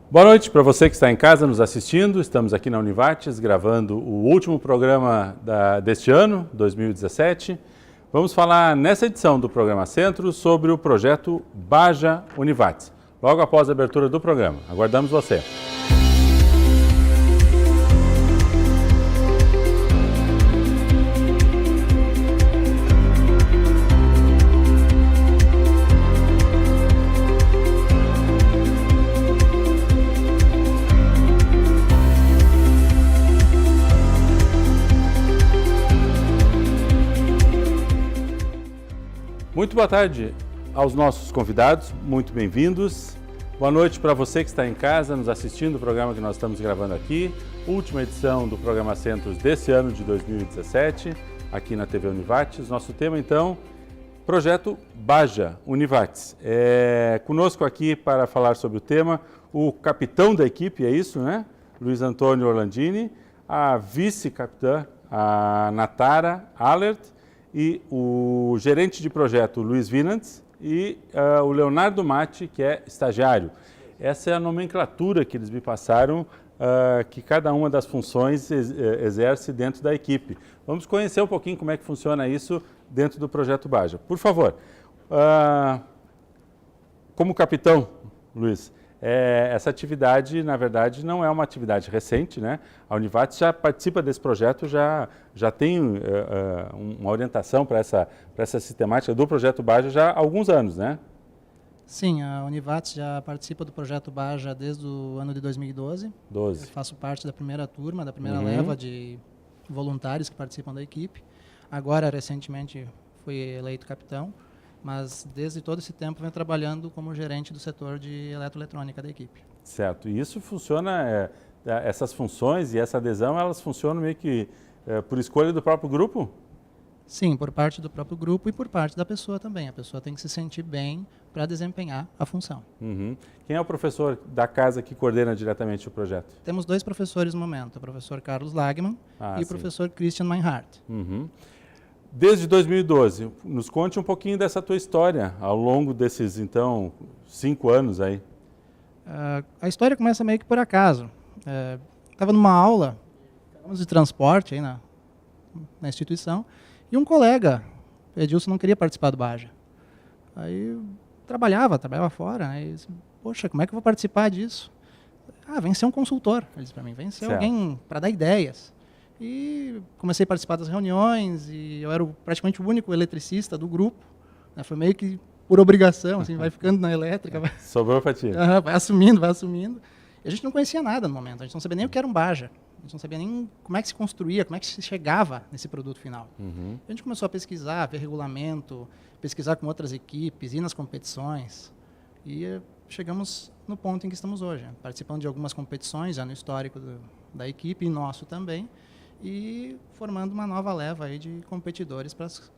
Boa noite para você que está em casa nos assistindo. Estamos aqui na Univates gravando o último programa deste ano, 2017. Vamos falar nessa edição do Programa Centro sobre o projeto Baja Univates, logo após a abertura do programa. Aguardamos você. Muito boa tarde aos nossos convidados, muito bem-vindos. Boa noite para você que está em casa nos assistindo o programa que nós estamos gravando aqui. Última edição do Programa Centros desse ano de 2017, aqui na TV Univates. Nosso tema, então, Projeto Baja Univates. Conosco aqui para falar sobre o tema, o capitão da equipe, é isso, né? Luiz Antônio Orlandini, a vice-capitã, a Natara Allert, e o gerente de projeto Luiz Vinantz e o Leonardo Matti, que é estagiário. Essa é a nomenclatura que eles me passaram, que cada uma das funções exerce dentro da equipe. Vamos conhecer um pouquinho como é que funciona isso dentro do projeto Baja. Por favor, como capitão, Luiz, essa atividade, na verdade, não é uma atividade recente, né? A Univates já participa desse projeto, já tem uma orientação para essa sistemática do projeto Baja já há alguns anos, né? Sim, a Univates já participa do projeto Baja desde o ano de 2012. Eu faço parte da primeira turma, da primeira leva de voluntários que participam da equipe. Agora, recentemente, fui eleito capitão. Mas desde todo esse tempo venho trabalhando como gerente do setor de eletroeletrônica da equipe. Certo. E isso funciona, essas funções e essa adesão, elas funcionam meio que por escolha do próprio grupo? Sim, por parte do próprio grupo e por parte da pessoa também. A pessoa tem que se sentir bem para desempenhar a função. Quem é o professor da casa que coordena diretamente o projeto? Temos dois professores no momento, o professor Carlos Lagman e o professor Christian Meinhardt. Desde 2012, nos conte um pouquinho dessa tua história ao longo desses, então, 5 anos aí. A história começa meio que por acaso. Estava numa aula de transporte aí na instituição e um colega pediu se não queria participar do Baja. Aí eu trabalhava fora, né, e disse, poxa, como é que eu vou participar disso? Vem ser um consultor, ele disse para mim, vem ser alguém para dar ideias. E comecei a participar das reuniões e eu era praticamente o único eletricista do grupo, né? Foi meio que por obrigação, assim, vai ficando na elétrica. Sobrou para ti. Vai assumindo. E a gente não conhecia nada no momento, a gente não sabia nem o que era um Baja, a gente não sabia nem como é que se construía, como é que se chegava nesse produto final. A gente começou a pesquisar, ver regulamento, pesquisar com outras equipes, ir nas competições e chegamos no ponto em que estamos hoje, participando de algumas competições já no histórico da equipe e nosso também, e formando uma nova leva aí de competidores para as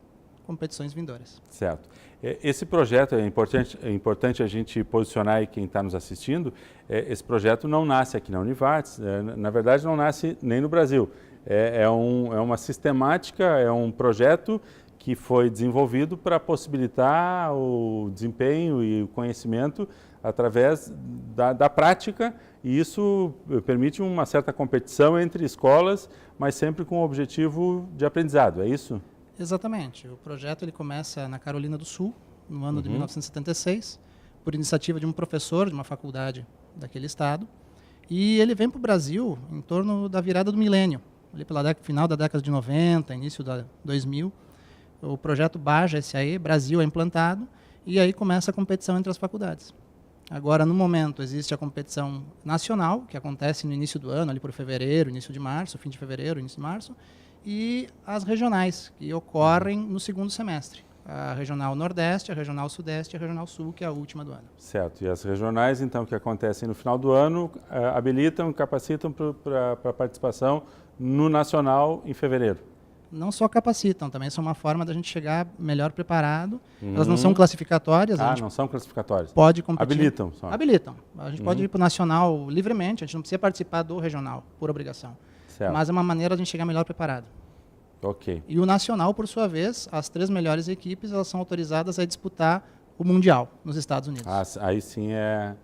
competições vindouras. Certo. Esse projeto, é importante a gente posicionar aí quem está nos assistindo, esse projeto não nasce aqui na Univates, na verdade não nasce nem no Brasil. É uma sistemática, é um projeto que foi desenvolvido para possibilitar o desempenho e o conhecimento através da prática, e isso permite uma certa competição entre escolas, mas sempre com o objetivo de aprendizado, é isso? Exatamente. O projeto ele começa na Carolina do Sul, no ano de 1976, por iniciativa de um professor de uma faculdade daquele estado, e ele vem para o Brasil em torno da virada do milênio, ali pela final da década de 90, início da 2000. O projeto Baja SAE Brasil é implantado e aí começa a competição entre as faculdades. Agora, no momento, existe a competição nacional, que acontece no início do ano, ali por fevereiro, início de março, fim de fevereiro, início de março, e as regionais, que ocorrem no segundo semestre. A Regional Nordeste, a Regional Sudeste e a Regional Sul, que é a última do ano. Certo. E as regionais, então, que acontecem no final do ano, habilitam, capacitam para a participação no Nacional em fevereiro? Não só capacitam, também são uma forma da gente chegar melhor preparado. Elas não são classificatórias. Não são classificatórias. Pode competir. Habilitam só. Habilitam. A gente pode ir para o nacional livremente, a gente não precisa participar do regional, por obrigação. Certo. Mas é uma maneira de a gente chegar melhor preparado. Ok. E o nacional, por sua vez, as 3 melhores equipes, elas são autorizadas a disputar o Mundial nos Estados Unidos. Aí sim é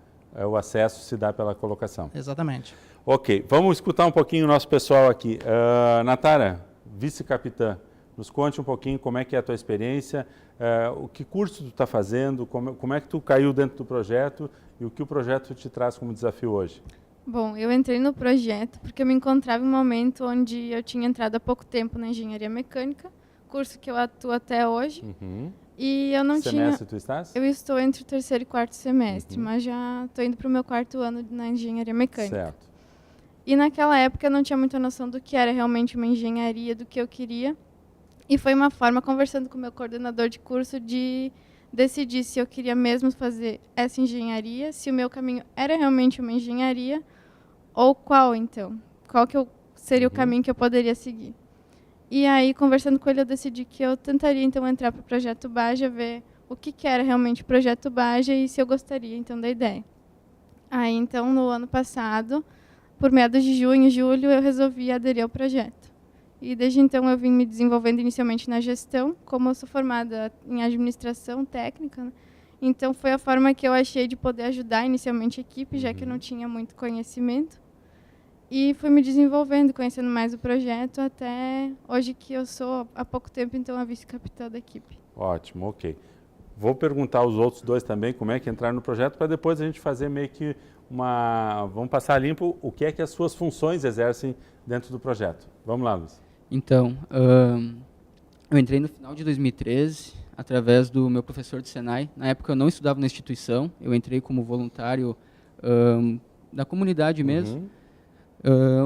o acesso se dá pela colocação. Exatamente. Ok, vamos escutar um pouquinho o nosso pessoal aqui. Natara, vice-capitã, nos conte um pouquinho como é que é a tua experiência, o que curso tu está fazendo, como é que tu caiu dentro do projeto e o que o projeto te traz como desafio hoje. Bom, eu entrei no projeto porque eu me encontrava em um momento onde eu tinha entrado há pouco tempo na engenharia mecânica, curso que eu atuo até hoje, e eu não que tinha... semestre tu estás? Eu estou entre o 3º e 4º semestre, Uhum. mas já estou indo para o meu 4º ano na engenharia mecânica. Certo. E naquela época eu não tinha muita noção do que era realmente uma engenharia, do que eu queria, e foi uma forma, conversando com o meu coordenador de curso, de decidir se eu queria mesmo fazer essa engenharia, se o meu caminho era realmente uma engenharia, ou qual, então? Qual que seria o caminho que eu poderia seguir? E aí, conversando com ele, eu decidi que eu tentaria, então, entrar para o Projeto Baja, ver o que era realmente o Projeto Baja e se eu gostaria, então, da ideia. Aí, então, no ano passado, por meados de junho, julho, eu resolvi aderir ao projeto. E desde então eu vim me desenvolvendo inicialmente na gestão, como eu sou formada em administração técnica, né? Então foi a forma que eu achei de poder ajudar inicialmente a equipe, já que eu não tinha muito conhecimento. E fui me desenvolvendo, conhecendo mais o projeto, até hoje que eu sou, há pouco tempo, então, a vice-capitã da equipe. Ótimo, ok. Vou perguntar aos outros dois também como é que entraram no projeto, para depois a gente fazer meio que vamos passar limpo o que é que as suas funções exercem dentro do projeto. Vamos lá, Luiz. Então, eu entrei no final de 2013, através do meu professor de Senai. Na época eu não estudava na instituição, eu entrei como voluntário da comunidade mesmo.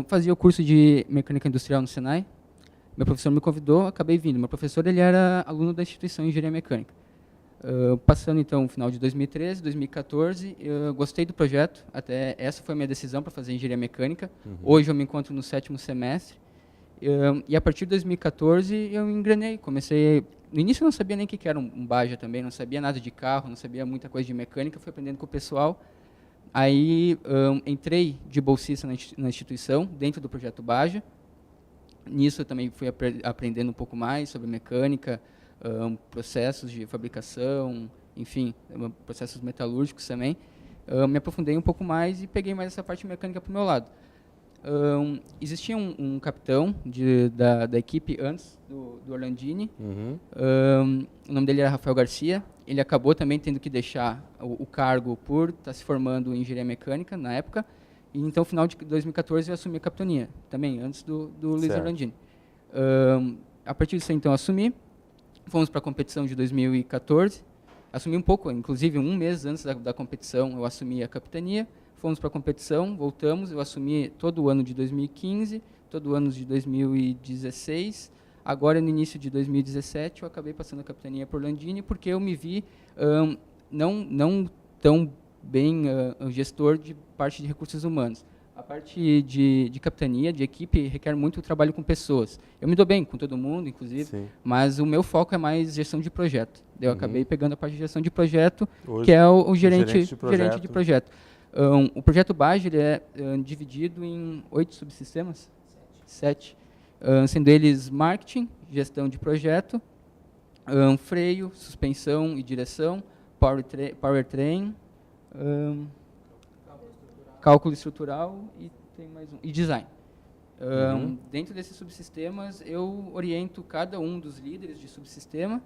Fazia o curso de mecânica industrial no Senai. Meu professor me convidou, acabei vindo. Meu professor ele era aluno da instituição de engenharia mecânica. Passando então o final de 2013, 2014, eu gostei do projeto. Até essa foi a minha decisão para fazer engenharia mecânica. Hoje eu me encontro no 7º semestre. E a partir de 2014 eu engrenei, comecei... No início eu não sabia nem o que era um Baja também, não sabia nada de carro, não sabia muita coisa de mecânica, fui aprendendo com o pessoal. Aí entrei de bolsista na instituição, dentro do projeto Baja. Nisso eu também fui aprendendo um pouco mais sobre mecânica, processos de fabricação, enfim, processos metalúrgicos também. Me aprofundei um pouco mais e peguei mais essa parte mecânica para o meu lado. Existia um capitão da equipe antes do Orlandini. O nome dele era Rafael Garcia. Ele acabou também tendo que deixar o cargo por estar se formando em engenharia mecânica na época. E então, no final de 2014, eu assumi a capitania, também antes do Luiz Orlandini. A partir disso, então, assumi. Fomos para a competição de 2014. Assumi um pouco, inclusive um mês antes da competição, eu assumi a capitania. Fomos para a competição, voltamos, eu assumi todo o ano de 2015, todo o ano de 2016. Agora, no início de 2017, eu acabei passando a capitania por Orlandini, porque eu me vi não tão bem gestor de parte de recursos humanos. A parte de capitania, de equipe, requer muito trabalho com pessoas. Eu me dou bem com todo mundo, inclusive, sim, mas o meu foco é mais gestão de projeto. Eu acabei pegando a parte de gestão de projeto, hoje, que é o gerente de projeto. O projeto Baja ele é dividido em 8 subsistemas, 7, sendo eles marketing, gestão de projeto, freio, suspensão e direção, powertrain, cálculo estrutural e tem mais e design. Dentro desses subsistemas, eu oriento cada um dos líderes de subsistema,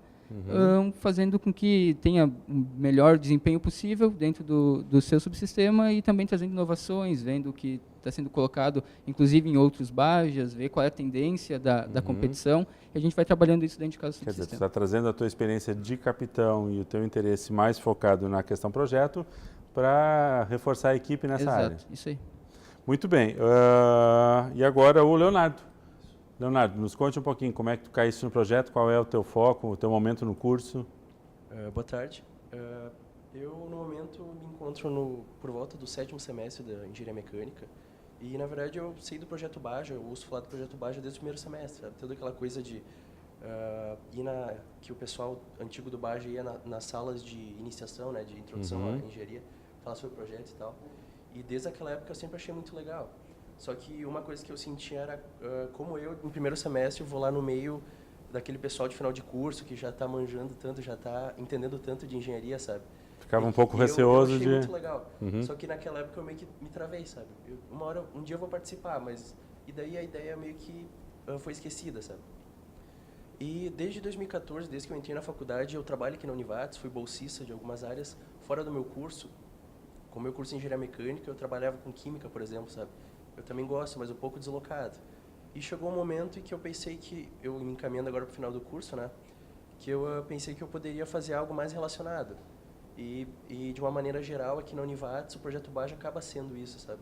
fazendo com que tenha o melhor desempenho possível dentro do seu subsistema e também trazendo inovações, vendo o que está sendo colocado, inclusive em outros Bajas, ver qual é a tendência da competição, e a gente vai trabalhando isso dentro de cada subsistema. Quer dizer, você está trazendo a tua experiência de capitão e o teu interesse mais focado na questão projeto para reforçar a equipe nessa área. Exato, isso aí. Muito bem. E agora o Leonardo. Leonardo, nos conte um pouquinho como é que tu caíste no projeto, qual é o teu foco, o teu momento no curso. Boa tarde. Eu, no momento, me encontro por volta do 7º semestre da Engenharia Mecânica e, na verdade, eu saí do Projeto Baja, eu ouço falar do Projeto Baja desde o primeiro semestre, sabe? Toda aquela coisa de que o pessoal antigo do Baja ia nas salas de iniciação, né, de introdução à engenharia, falar sobre projetos e tal. E desde aquela época eu sempre achei muito legal. Só que uma coisa que eu senti era como eu, no primeiro semestre, vou lá no meio daquele pessoal de final de curso que já está manjando tanto, já está entendendo tanto de engenharia, sabe? ficava um pouco eu receoso achei de... muito legal. Só que naquela época eu meio que me travei, sabe? Um dia eu vou participar, mas... E daí a ideia meio que foi esquecida, sabe? E desde 2014, desde que eu entrei na faculdade, eu trabalho aqui na Univates, fui bolsista de algumas áreas fora do meu curso. Com o meu curso em engenharia mecânica, eu trabalhava com química, por exemplo, sabe? Eu também gosto, mas um pouco deslocado. E chegou um momento em que eu pensei que, eu me encaminhando agora para o final do curso, né? Que eu pensei que eu poderia fazer algo mais relacionado. E de uma maneira geral, aqui na Univates, o Projeto Baja acaba sendo isso, sabe?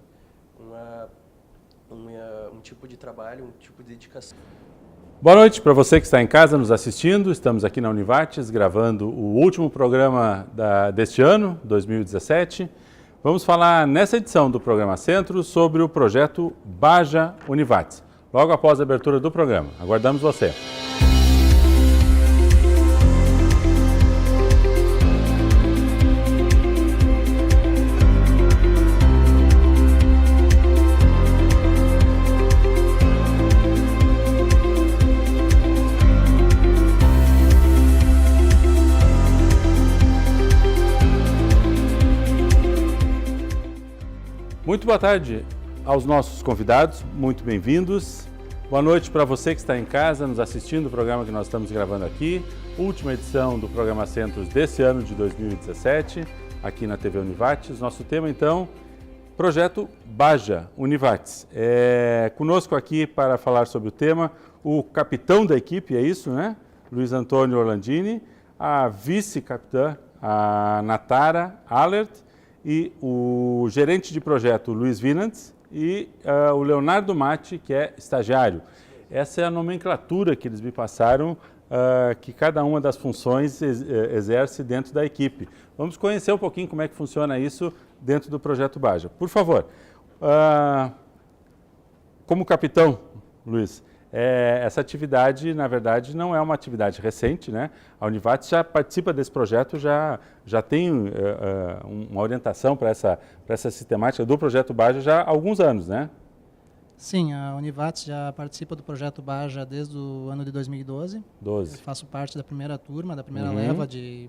Um tipo de trabalho, um tipo de dedicação. Boa noite para você que está em casa nos assistindo. Estamos aqui na Univates gravando o último programa deste ano, 2017. Vamos falar nessa edição do Programa Centro sobre o projeto Baja Univates, logo após a abertura do programa. Aguardamos você. Muito boa tarde aos nossos convidados, muito bem-vindos. Boa noite para você que está em casa nos assistindo o programa que nós estamos gravando aqui, última edição do Programa Centros desse ano de 2017, aqui na TV Univates. Nosso tema, então, Projeto Baja Univates. Conosco aqui para falar sobre o tema, o capitão da equipe, é isso, né? Luiz Antônio Orlandini, a vice-capitã, a Natara Allert, e o gerente de projeto, Luiz Vinantz, e o Leonardo Matti, que é estagiário. Essa é a nomenclatura que eles me passaram, que cada uma das funções exerce dentro da equipe. Vamos conhecer um pouquinho como é que funciona isso dentro do Projeto Baja. Por favor, como capitão, Luiz, essa atividade, na verdade, não é uma atividade recente, né? A Univates já participa desse projeto, já tem uma orientação para essa sistemática do Projeto Baja já há alguns anos, né? Sim, a Univates já participa do Projeto Baja desde o ano de 2012. Eu faço parte da primeira turma, da primeira leva de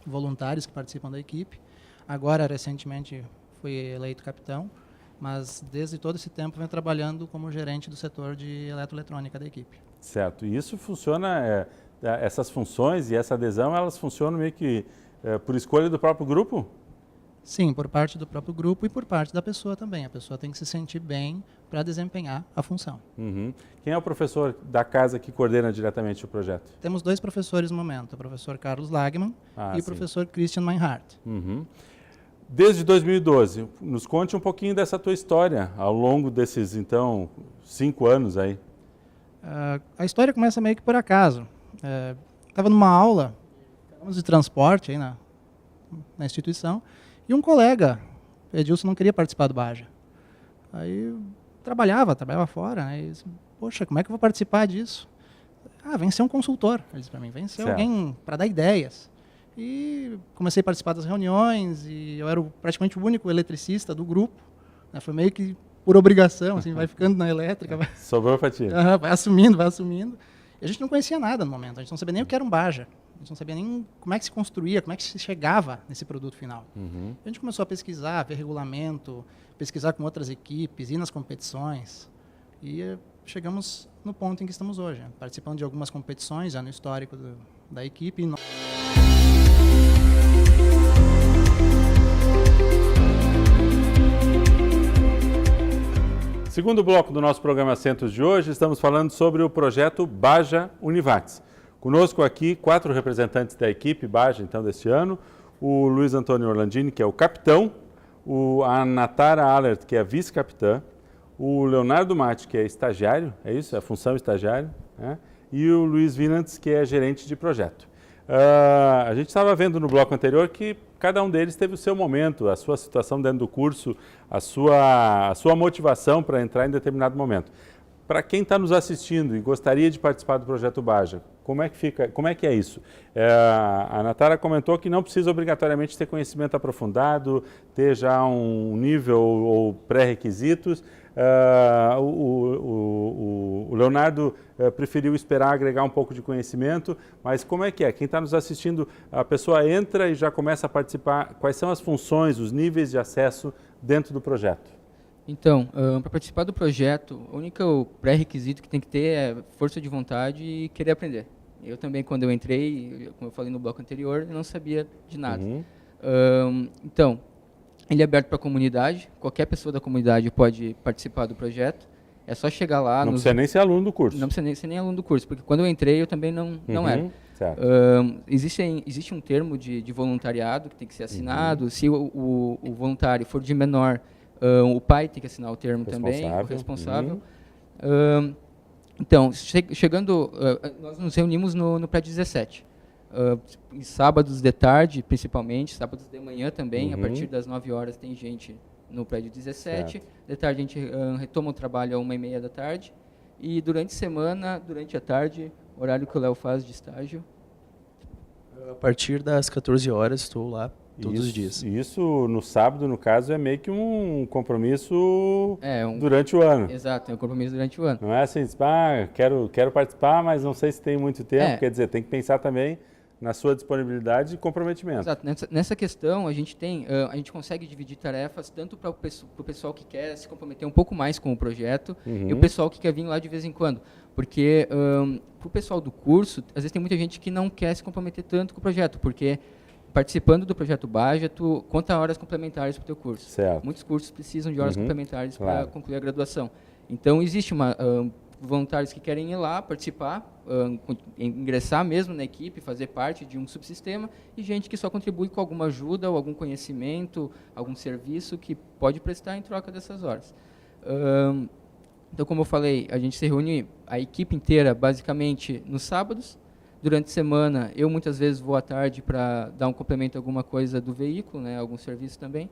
voluntários que participam da equipe. Agora, recentemente, fui eleito capitão. Mas desde todo esse tempo venho trabalhando como gerente do setor de eletroeletrônica da equipe. Certo. E isso funciona, essas funções e essa adesão, elas funcionam meio que por escolha do próprio grupo? Sim, por parte do próprio grupo e por parte da pessoa também. A pessoa tem que se sentir bem para desempenhar a função. Uhum. Quem é o professor da casa que coordena diretamente o projeto? Temos dois professores no momento, o professor Carlos Lagman e o professor Christian Meinhardt. Uhum. Desde 2012, nos conte um pouquinho dessa tua história ao longo desses, então, 5 anos aí. A história começa meio que por acaso. Estava numa aula de transporte aí na instituição e um colega, Edilson, não queria participar do Baja. Aí trabalhava fora, né? E disse, poxa, como é que eu vou participar disso? Vem ser um consultor, ele disse para mim, vem ser alguém para dar ideias. E comecei a participar das reuniões e eu era praticamente o único eletricista do grupo. Né? Foi meio que por obrigação, assim, vai ficando na elétrica. Sobrou para ti. Vai assumindo. E a gente não conhecia nada no momento, a gente não sabia nem o que era um Baja. A gente não sabia nem como é que se construía, como é que se chegava nesse produto final. A gente começou a pesquisar, ver regulamento, pesquisar com outras equipes, ir nas competições. E chegamos no ponto em que estamos hoje, participando de algumas competições já no histórico da equipe. Segundo bloco do nosso programa Centros de hoje, estamos falando sobre o projeto Baja Univates. Conosco aqui 4 representantes da equipe Baja, então, deste ano. O Luiz Antônio Orlandini, que é o capitão, a Natara Allert, que é a vice-capitã, o Leonardo Matti, que é estagiário, é isso? É a função estagiário, né? E o Luiz Vinantz, que é gerente de projeto. A gente estava vendo no bloco anterior que cada um deles teve o seu momento, a sua situação dentro do curso, a sua motivação para entrar em determinado momento. Para quem está nos assistindo e gostaria de participar do Projeto Baja, como é que é isso? A Natara comentou que não precisa obrigatoriamente ter conhecimento aprofundado, ter já um nível ou pré-requisitos. O Leonardo preferiu esperar agregar um pouco de conhecimento, mas como é que é? Quem está nos assistindo, a pessoa entra e já começa a participar. Quais são as funções, os níveis de acesso dentro do projeto? Então, para participar do projeto, o único pré-requisito que tem que ter é força de vontade e querer aprender. Eu também, quando eu entrei, como eu falei no bloco anterior, eu não sabia de nada. Então, ele é aberto para a comunidade, qualquer pessoa da comunidade pode participar do projeto. É só chegar lá... Não precisa nem ser aluno do curso. Não precisa nem ser nem aluno do curso, porque quando eu entrei eu também não era. Certo. Existe um termo de voluntariado que tem que ser assinado. Se o voluntário for de menor, o pai tem que assinar o termo também, o responsável. Então, chegando, nós nos reunimos no prédio 17. Em sábados de tarde, principalmente, sábados de manhã também, a partir das 9 horas tem gente no prédio 17. Certo. De tarde a gente retoma o trabalho às 1h30 da tarde. E durante a semana, durante a tarde, horário que o Léo faz de estágio. A partir das 14 horas estou lá todos os dias. Isso no sábado, no caso, é meio que um compromisso durante o ano. Exato, é um compromisso durante o ano. Não é assim, quero participar, mas não sei se tem muito tempo. Quer dizer, tem que pensar também na sua disponibilidade e comprometimento. Exato. Nessa questão, a gente consegue dividir tarefas tanto para o pessoal que quer se comprometer um pouco mais com o projeto e o pessoal que quer vir lá de vez em quando. Porque para o pessoal do curso, às vezes tem muita gente que não quer se comprometer tanto com o projeto, porque participando do projeto Baja, tu conta horas complementares para o teu curso. Certo. Muitos cursos precisam de horas complementares para concluir a graduação. Então, existe voluntários que querem ir lá participar, ingressar mesmo na equipe, fazer parte de um subsistema, e gente que só contribui com alguma ajuda ou algum conhecimento, algum serviço que pode prestar em troca dessas horas. Então, como eu falei, a gente se reúne, a equipe inteira, basicamente, nos sábados. Durante a semana, eu muitas vezes vou à tarde para dar um complemento a alguma coisa do veículo, né, algum serviço também,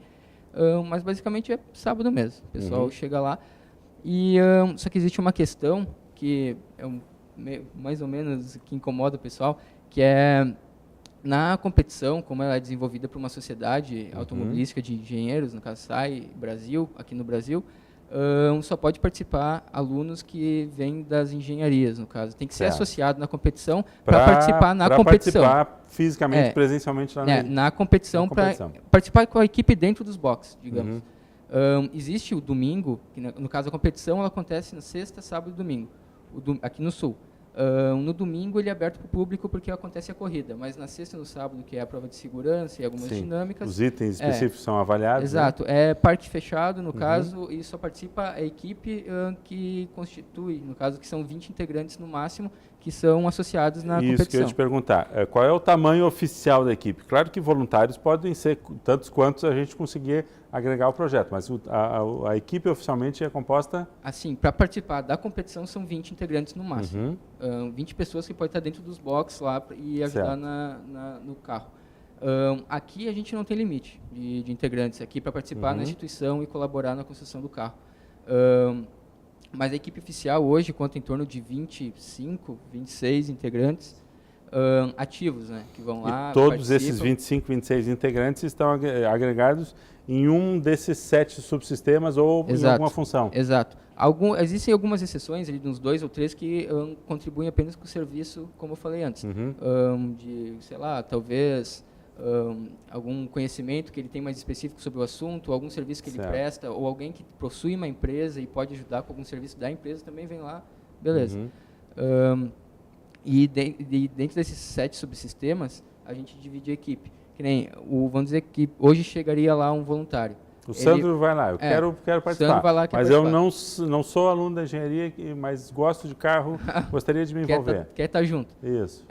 mas basicamente é sábado mesmo. O pessoal chega lá. Só que existe uma questão que é mais ou menos que incomoda o pessoal, que é na competição, como ela é desenvolvida por uma sociedade automobilística de engenheiros, no caso SAI Brasil, aqui no Brasil, só pode participar alunos que vêm das engenharias, no caso. Tem que ser associado na competição para participar na competição. Para participar fisicamente, presencialmente lá na competição, para participar com a equipe dentro dos boxes, digamos. Existe o domingo, que no caso a competição ela acontece na sexta, sábado e domingo, aqui no Sul. No domingo ele é aberto para o público porque acontece a corrida, mas na sexta e no sábado, que é a prova de segurança e algumas dinâmicas... Os itens específicos são avaliados. Exato, é parque fechado, no caso, e só participa a equipe que constitui, no caso, que são 20 integrantes no máximo, que são associados na competição. Isso que eu ia te perguntar, qual é o tamanho oficial da equipe? Claro que voluntários podem ser tantos quantos a gente conseguir agregar ao projeto, mas a equipe oficialmente é composta... Assim, para participar da competição são 20 integrantes no máximo. 20 pessoas que podem estar dentro dos boxes lá e ajudar no carro. Aqui a gente não tem limite de integrantes aqui para participar na instituição e colaborar na construção do carro. Mas a equipe oficial hoje conta em torno de 25, 26 integrantes ativos, né, que vão lá. E todos esses 25, 26 integrantes estão agregados em um desses 7 subsistemas ou em alguma função. Exato. Existem algumas exceções, ali, uns 2 ou 3 que contribuem apenas com o serviço, como eu falei antes. De, sei lá, talvez algum conhecimento que ele tem mais específico sobre o assunto, algum serviço que ele presta, ou alguém que possui uma empresa e pode ajudar com algum serviço da empresa, também vem lá, beleza. E dentro desses 7 subsistemas, a gente divide a equipe. Que nem, vamos dizer que hoje chegaria lá um voluntário. O Sandro vai lá, eu quero participar, vai lá, mas eu não sou aluno da engenharia, mas gosto de carro, gostaria de me envolver. Quer estar junto. Isso.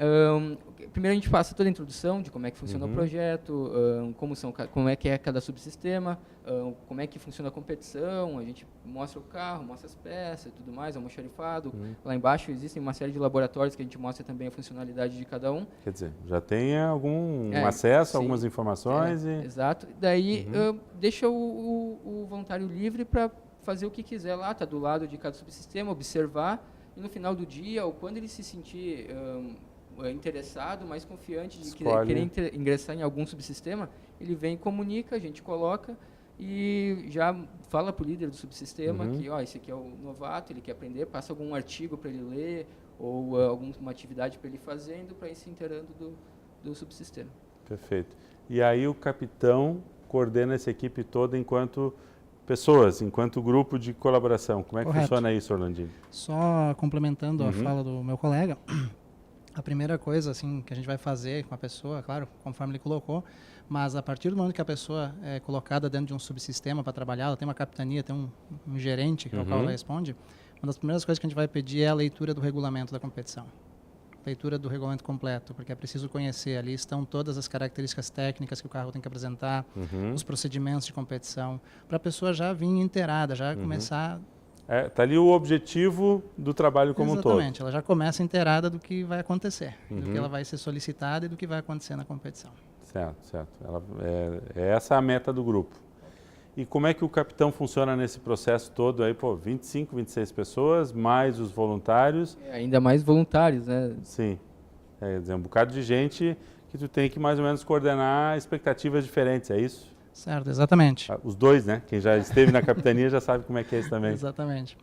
Primeiro a gente passa toda a introdução de como é que funciona o projeto, como é que é cada subsistema, como é que funciona a competição, a gente mostra o carro, mostra as peças e tudo mais, almoxarifado. Lá embaixo existem uma série de laboratórios que a gente mostra também a funcionalidade de cada um. Quer dizer, já tem algum acesso a algumas informações. Exato. Daí deixa o voluntário livre para fazer o que quiser lá, tá do lado de cada subsistema, observar, e no final do dia, ou quando ele se sentir interessado, mais confiante de querer ingressar em algum subsistema, ele vem e comunica, a gente coloca, e já fala para o líder do subsistema que esse aqui é o novato, ele quer aprender, passa algum artigo para ele ler ou alguma atividade para ele fazendo, para ir se inteirando do subsistema. Perfeito. E aí o capitão coordena essa equipe toda enquanto pessoas, enquanto grupo de colaboração. Como é que funciona isso, Orlandinho? Só complementando a fala do meu colega, a primeira coisa assim que a gente vai fazer com a pessoa, claro, conforme ele colocou, mas a partir do momento que a pessoa é colocada dentro de um subsistema para trabalhar, ela tem uma capitania, tem um gerente ao qual ela responde, uma das primeiras coisas que a gente vai pedir é a leitura do regulamento da competição. Leitura do regulamento completo, porque é preciso conhecer, ali estão todas as características técnicas que o carro tem que apresentar, os procedimentos de competição, para a pessoa já vir inteirada, já começar... Está ali o objetivo do trabalho como um todo. Exatamente, ela já começa inteirada do que vai acontecer, do que ela vai ser solicitada e do que vai acontecer na competição. Certo, certo. É essa a meta do grupo. E como é que o capitão funciona nesse processo todo aí? 25, 26 pessoas, mais os voluntários. Ainda mais voluntários, né? Sim. Quer dizer, um bocado de gente que tu tem que mais ou menos coordenar expectativas diferentes, é isso? Certo, exatamente. Os dois, né? Quem já esteve na capitania já sabe como é que é isso também. Exatamente.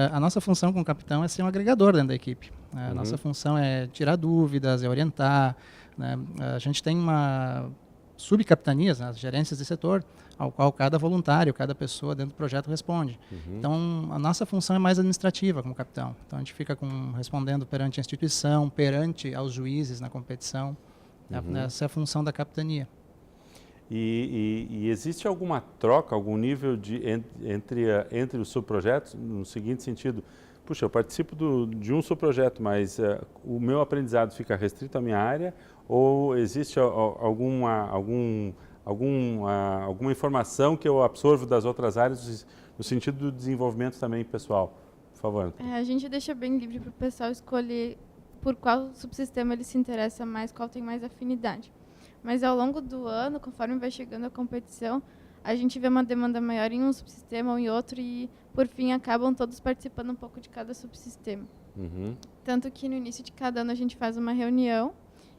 A nossa função com o capitão é ser um agregador dentro da equipe. A nossa função é tirar dúvidas, é orientar. Né? A gente tem subcapitanias, as gerências de setor, ao qual cada voluntário, cada pessoa dentro do projeto responde. Então, a nossa função é mais administrativa como capitão. Então, a gente fica respondendo perante a instituição, perante aos juízes na competição. Essa é a função da capitania. E existe alguma troca, algum nível entre os subprojetos, no seguinte sentido: puxa, eu participo de um subprojeto, mas o meu aprendizado fica restrito à minha área, ou existe alguma informação que eu absorvo das outras áreas no sentido do desenvolvimento também pessoal? Por favor. A gente deixa bem livre para o pessoal escolher por qual subsistema ele se interessa mais, qual tem mais afinidade. Mas ao longo do ano, conforme vai chegando a competição, a gente vê uma demanda maior em um subsistema ou em outro e, por fim, acabam todos participando um pouco de cada subsistema. Tanto que no início de cada ano a gente faz uma reunião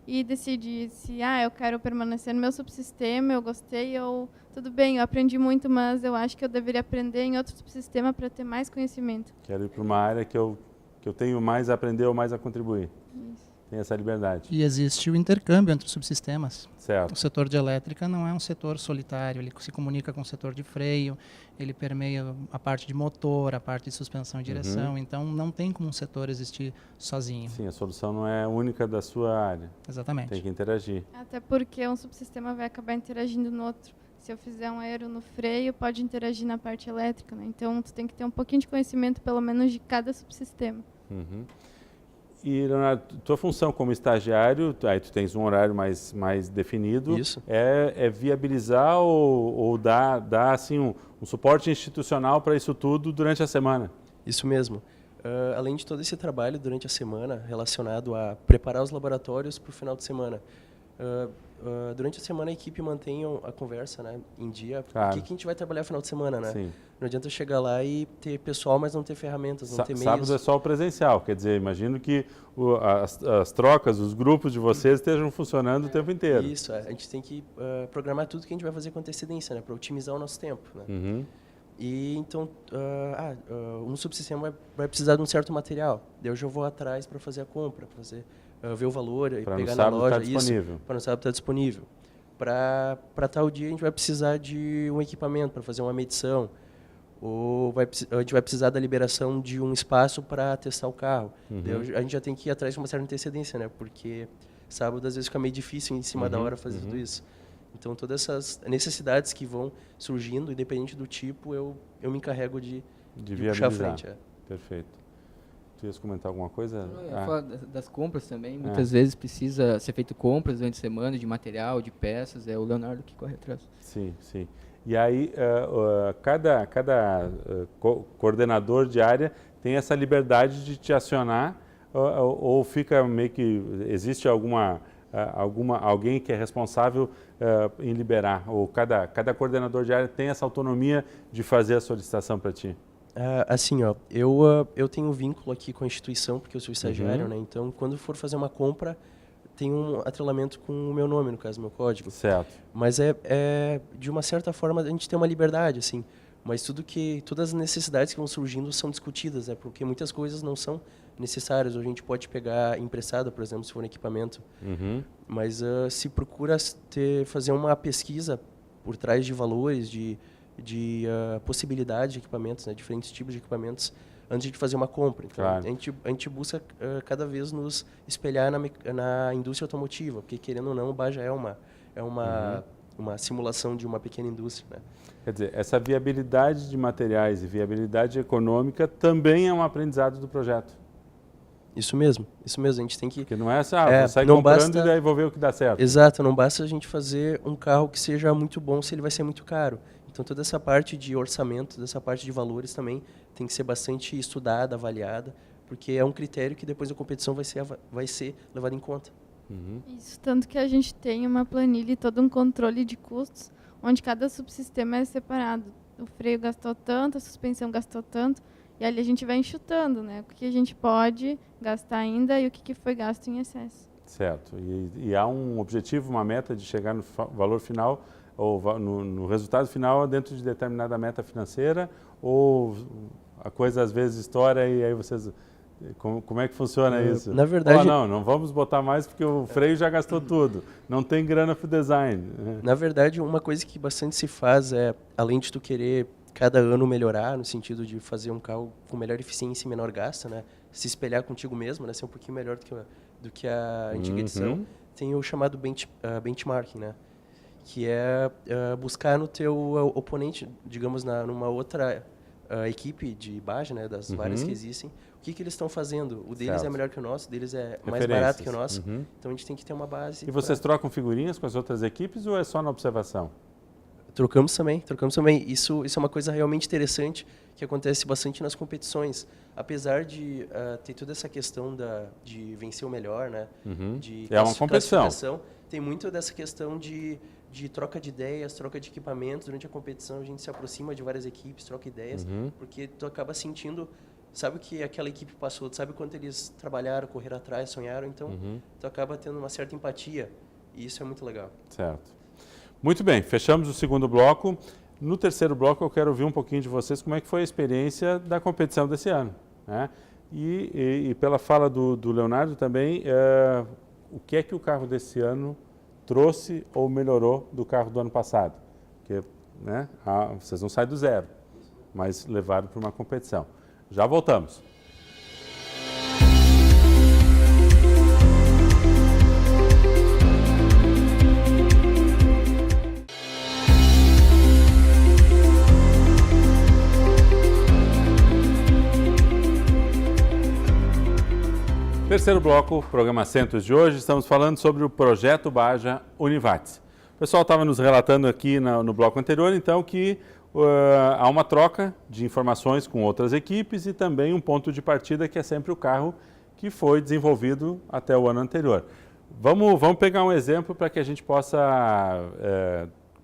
e decide se eu quero permanecer no meu subsistema, eu gostei, ou tudo bem, eu aprendi muito, mas eu acho que eu deveria aprender em outro subsistema para ter mais conhecimento. Quero ir para uma área que eu tenho mais a aprender ou mais a contribuir. Isso. Tem essa liberdade. E existe o intercâmbio entre os subsistemas. Certo. O setor de elétrica não é um setor solitário, ele se comunica com o setor de freio, ele permeia a parte de motor, a parte de suspensão e direção, então não tem como um setor existir sozinho. Sim, a solução não é única da sua área. Exatamente. Tem que interagir. Até porque um subsistema vai acabar interagindo no outro. Se eu fizer um aero no freio, pode interagir na parte elétrica, né? Então, tu tem que ter um pouquinho de conhecimento, pelo menos, de cada subsistema. E, Leonardo, tua função como estagiário, aí tu tens um horário mais definido. Isso. É viabilizar ou dar assim, um suporte institucional para isso tudo durante a semana? Isso mesmo. Além de todo esse trabalho durante a semana relacionado a preparar os laboratórios para o final de semana, durante a semana a equipe mantém a conversa, né, em dia. Claro. O que a gente vai trabalhar no final de semana, né? Sim. Não adianta chegar lá e ter pessoal, mas não ter ferramentas, não ter meios. Sábado é só o presencial, quer dizer, imagino que as trocas, os grupos de vocês estejam funcionando o tempo inteiro. Isso, a gente tem que programar tudo que a gente vai fazer com antecedência, né, para otimizar o nosso tempo, né? E então, um subsistema vai precisar de um certo material. Daí eu já vou atrás para fazer a compra, para fazer ver o valor e pegar na loja. Para no sábado estar disponível. Para tal dia a gente vai precisar de um equipamento para fazer uma medição. Ou a gente vai precisar da liberação de um espaço para testar o carro. Daí a gente já tem que ir atrás de uma certa antecedência, né? Porque sábado às vezes fica meio difícil em cima da hora fazer tudo isso. Então, todas essas necessidades que vão surgindo, independente do tipo, eu me encarrego de puxar à frente. Perfeito. Tu ias comentar alguma coisa? Eu ia falar das compras também. Muitas vezes precisa ser feito compras durante a semana de material, de peças. É o Leonardo que corre atrás. Sim, sim. E aí, cada coordenador de área tem essa liberdade de te acionar ou fica meio que... Existe alguém que é responsável em liberar, ou cada coordenador de área tem essa autonomia de fazer a solicitação para ti? Assim, eu tenho vínculo aqui com a instituição, porque eu sou estagiário, né? Então, quando for fazer uma compra, tem um atrelamento com o meu nome, no caso, meu código. Certo. Mas de uma certa forma, a gente tem uma liberdade, assim. Mas todas as necessidades que vão surgindo são discutidas, né? Porque muitas coisas não são necessárias. Ou a gente pode pegar emprestado, por exemplo, se for um equipamento. Mas se procura fazer uma pesquisa por trás de valores, de possibilidade de equipamentos, né? Diferentes tipos de equipamentos, antes de fazer uma compra. Então, Claro. a gente busca cada vez nos espelhar na indústria automotiva, porque, querendo ou não, o Baja é uma simulação de uma pequena indústria, né? Quer dizer, essa viabilidade de materiais e viabilidade econômica também é um aprendizado do projeto. Isso mesmo. A gente tem que... Porque não é assim, vou sair não comprando basta- e daí vou ver o que dá certo. Exato, não basta a gente fazer um carro que seja muito bom se ele vai ser muito caro. Então, toda essa parte de orçamento, dessa parte de valores também tem que ser bastante estudada, avaliada, porque é um critério que depois da competição vai ser levado em conta. Isso, tanto que a gente tem uma planilha e todo um controle de custos, onde cada subsistema é separado. O freio gastou tanto, a suspensão gastou tanto, e ali a gente vai enxutando, né? O que a gente pode gastar ainda e o que foi gasto em excesso. Certo. E há um objetivo, uma meta de chegar no valor final, ou no resultado final dentro de determinada meta financeira, ou a coisa às vezes estoura e aí vocês... Como é que funciona isso? Na verdade... Não vamos botar mais porque o freio já gastou tudo. Não tem grana para o design. Na verdade, uma coisa que bastante se faz é, além de tu querer cada ano melhorar, no sentido de fazer um carro com melhor eficiência e menor gasto, né? Se espelhar contigo mesmo, né? Ser um pouquinho melhor do que a antiga edição. Tem o chamado benchmarking, né? Que é buscar no teu oponente, digamos, numa outra equipe de Baja, né? Das várias que existem, o que eles estão fazendo. O deles Certo. é melhor que o nosso, o deles é mais barato que o nosso. Então, a gente tem que ter uma base. E vocês trocam figurinhas com as outras equipes ou é só na observação? Trocamos também. Isso é uma coisa realmente interessante que acontece bastante nas competições. Apesar de ter toda essa questão de vencer o melhor, né? De É uma competição. classificação, tem muito dessa questão de troca de ideias, troca de equipamentos. Durante a competição, a gente se aproxima de várias equipes, troca ideias, porque tu acaba sentindo, sabe o que aquela equipe passou, tu sabe quanto eles trabalharam, correram atrás, sonharam, então tu acaba tendo uma certa empatia, e isso é muito legal. Certo. Muito bem, fechamos o segundo bloco. No terceiro bloco eu quero ouvir um pouquinho de vocês como é que foi a experiência da competição desse ano, né? E pela fala do Leonardo também, o que é que o carro desse ano trouxe ou melhorou do carro do ano passado? Porque, né, vocês não saem do zero, mas levaram para uma competição. Já voltamos. Terceiro bloco, programa Centros de hoje, estamos falando sobre o projeto Baja Univates. O pessoal estava nos relatando aqui no bloco anterior, então, que há uma troca de informações com outras equipes e também um ponto de partida que é sempre o carro que foi desenvolvido até o ano anterior. Vamos pegar um exemplo para que a gente possa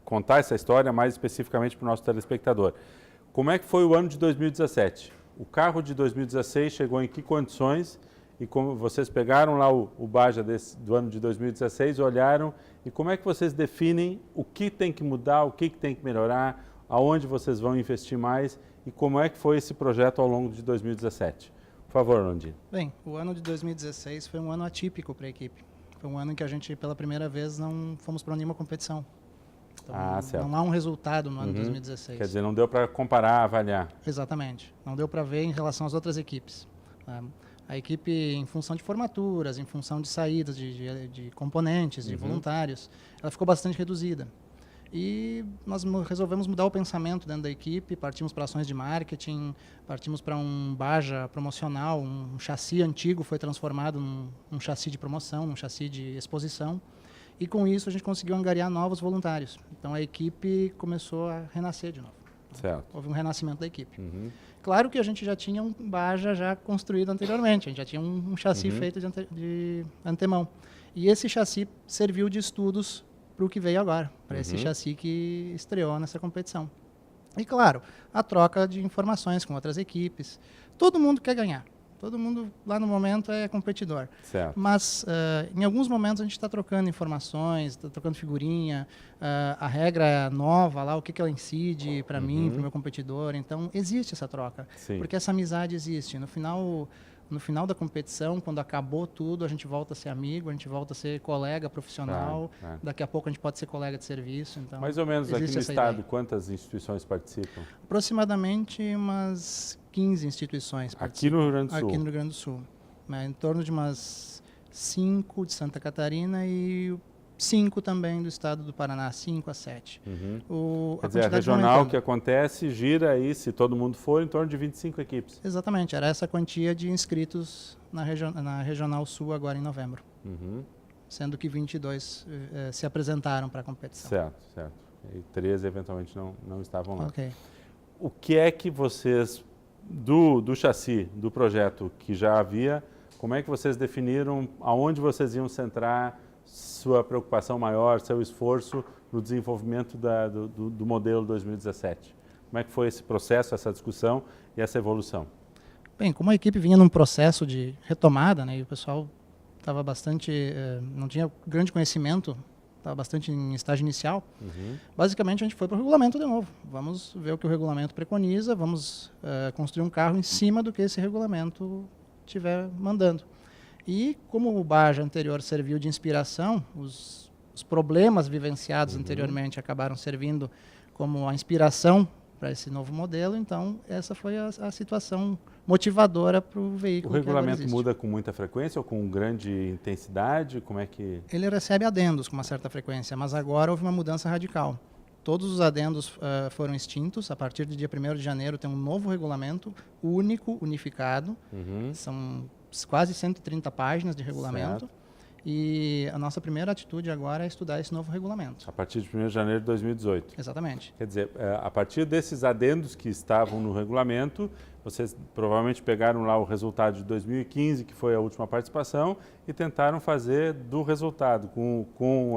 contar essa história mais especificamente para o nosso telespectador. Como é que foi o ano de 2017? O carro de 2016 chegou em que condições? E como vocês pegaram lá o Baja do ano de 2016, olharam, e como é que vocês definem o que tem que mudar, o que tem que melhorar, aonde vocês vão investir mais e como é que foi esse projeto ao longo de 2017? Por favor, Rondinho. Bem, o ano de 2016 foi um ano atípico para a equipe. Foi um ano em que a gente, pela primeira vez, não fomos para nenhuma competição. Então, certo. não há um resultado no ano de 2016. Quer dizer, não deu para comparar, avaliar. Exatamente. Não deu para ver em relação às outras equipes. A equipe, em função de formaturas, em função de saídas de componentes, de voluntários, ela ficou bastante reduzida. E nós resolvemos mudar o pensamento dentro da equipe, partimos para ações de marketing, partimos para um Baja promocional, um chassi antigo foi transformado num chassi de promoção, num chassi de exposição. E com isso a gente conseguiu angariar novos voluntários. Então a equipe começou a renascer de novo. Certo. Houve um renascimento da equipe. Claro que a gente já tinha um Baja já construído anteriormente, a gente já tinha um chassi feito de antemão. E esse chassi serviu de estudos para o que veio agora, para esse chassi que estreou nessa competição. E claro, a troca de informações com outras equipes. Todo mundo quer ganhar. Todo mundo lá no momento é competidor. Certo. Mas em alguns momentos a gente está trocando informações, está trocando figurinha, a regra é nova lá, o que ela incide para mim, para o meu competidor. Então existe essa troca, Sim. porque essa amizade existe. No final da competição, quando acabou tudo, a gente volta a ser amigo, a gente volta a ser colega profissional. Claro. Daqui a pouco a gente pode ser colega de serviço. Então, Mais ou menos aqui existe no essa estado, ideia. quantas instituições participam? Aproximadamente umas 15 instituições Aqui no Rio Grande do Sul? Aqui no Rio Grande do Sul. Em torno de umas 5 de Santa Catarina e 5 também do estado do Paraná, 5 a 7. Quer dizer, a regional aumentando. que acontece gira aí, se todo mundo for, em torno de 25 equipes. Exatamente, era essa quantia de inscritos na Regional Sul agora em novembro. Sendo que 22 se apresentaram para a competição. Certo. E 13 eventualmente não estavam lá. Ok. O que é que vocês, do chassi, do projeto que já havia, como é que vocês definiram aonde vocês iam centrar sua preocupação maior, seu esforço no desenvolvimento do modelo 2017? Como é que foi esse processo, essa discussão e essa evolução? Bem, como a equipe vinha num processo de retomada, né, e o pessoal estava bastante, não tinha grande conhecimento, estava bastante em estágio inicial, basicamente a gente foi para o regulamento de novo. Vamos ver o que o regulamento preconiza, vamos construir um carro em cima do que esse regulamento estiver mandando. E como o Baja anterior serviu de inspiração, os problemas vivenciados anteriormente acabaram servindo como a inspiração para esse novo modelo, então essa foi a situação motivadora para o veículo. O regulamento muda com muita frequência ou com grande intensidade? Como é que... Ele recebe adendos com uma certa frequência, mas agora houve uma mudança radical. Todos os adendos foram extintos. A partir do dia 1º de janeiro tem um novo regulamento único, unificado. São quase 130 páginas de regulamento. Certo. E a nossa primeira atitude agora é estudar esse novo regulamento. A partir de 1º de janeiro de 2018. Exatamente. Quer dizer, a partir desses adendos que estavam no regulamento, vocês provavelmente pegaram lá o resultado de 2015, que foi a última participação, e tentaram fazer do resultado, com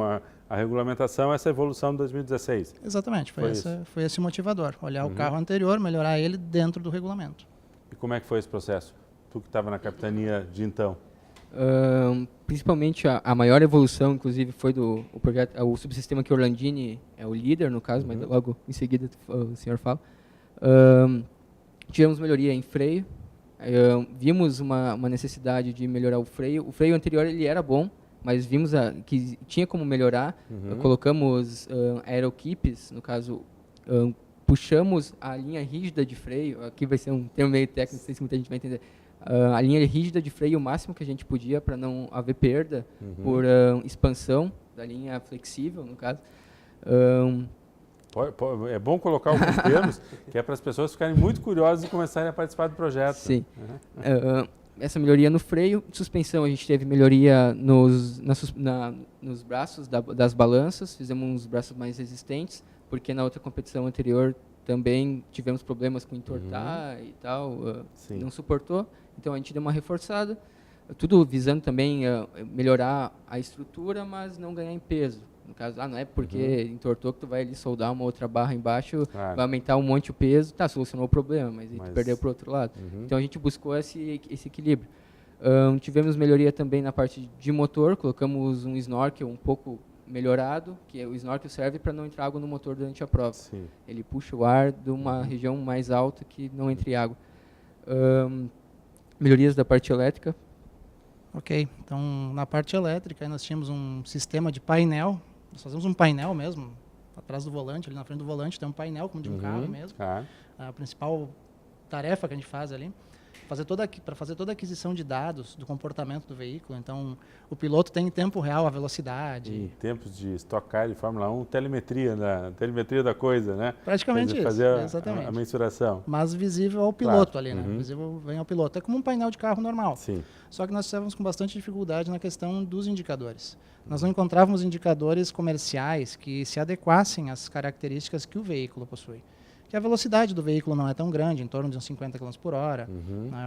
a regulamentação, essa evolução de 2016. Exatamente, foi esse o motivador. Olhar o carro anterior, melhorar ele dentro do regulamento. E como é que foi esse processo? Tu que estava na capitania de então. Principalmente a maior evolução, inclusive, foi do projeto, o subsistema que Orlandini é o líder, no caso, mas logo em seguida o senhor fala. Tivemos melhoria em freio, vimos uma necessidade de melhorar o freio. O freio anterior ele era bom, mas vimos que tinha como melhorar. Colocamos aerokeeps, no caso, puxamos a linha rígida de freio. Aqui vai ser um termo meio técnico, não sei se muita gente vai entender. A linha rígida de freio o máximo que a gente podia para não haver perda por expansão da linha flexível, no caso. É bom colocar alguns termos, que é para as pessoas ficarem muito curiosas e começarem a participar do projeto. Sim. Essa melhoria no freio. Suspensão, a gente teve melhoria nos braços das balanças, fizemos uns braços mais resistentes, porque na outra competição anterior também tivemos problemas com entortar e tal, não suportou. Então a gente deu uma reforçada, tudo visando também melhorar a estrutura, mas não ganhar em peso. No caso, não é porque entortou que tu vai ali soldar uma outra barra embaixo, vai aumentar um monte o peso, solucionou o problema, mas aí tu perdeu para o outro lado. Então a gente buscou esse equilíbrio. Tivemos melhoria também na parte de motor, colocamos um snorkel um pouco melhorado, que o snorkel serve para não entrar água no motor durante a prova. Sim. Ele puxa o ar de uma região mais alta que não entre água. Melhorias da parte elétrica. Ok, então na parte elétrica nós tínhamos um sistema de painel, nós fazemos um painel mesmo, atrás do volante, ali na frente do volante tem um painel como de um carro mesmo. A principal tarefa que a gente faz ali, para fazer toda a aquisição de dados do comportamento do veículo. Então, o piloto tem em tempo real a velocidade. Em tempos de Stock Car e Fórmula 1, telemetria da coisa, né? Praticamente isso, fazer exatamente. A mensuração. Mas visível ao piloto ali, né? Visível vem ao piloto. É como um painel de carro normal. Sim. Só que nós estávamos com bastante dificuldade na questão dos indicadores. Nós não encontrávamos indicadores comerciais que se adequassem às características que o veículo possui. Que a velocidade do veículo não é tão grande, em torno de uns 50 km por hora. Né?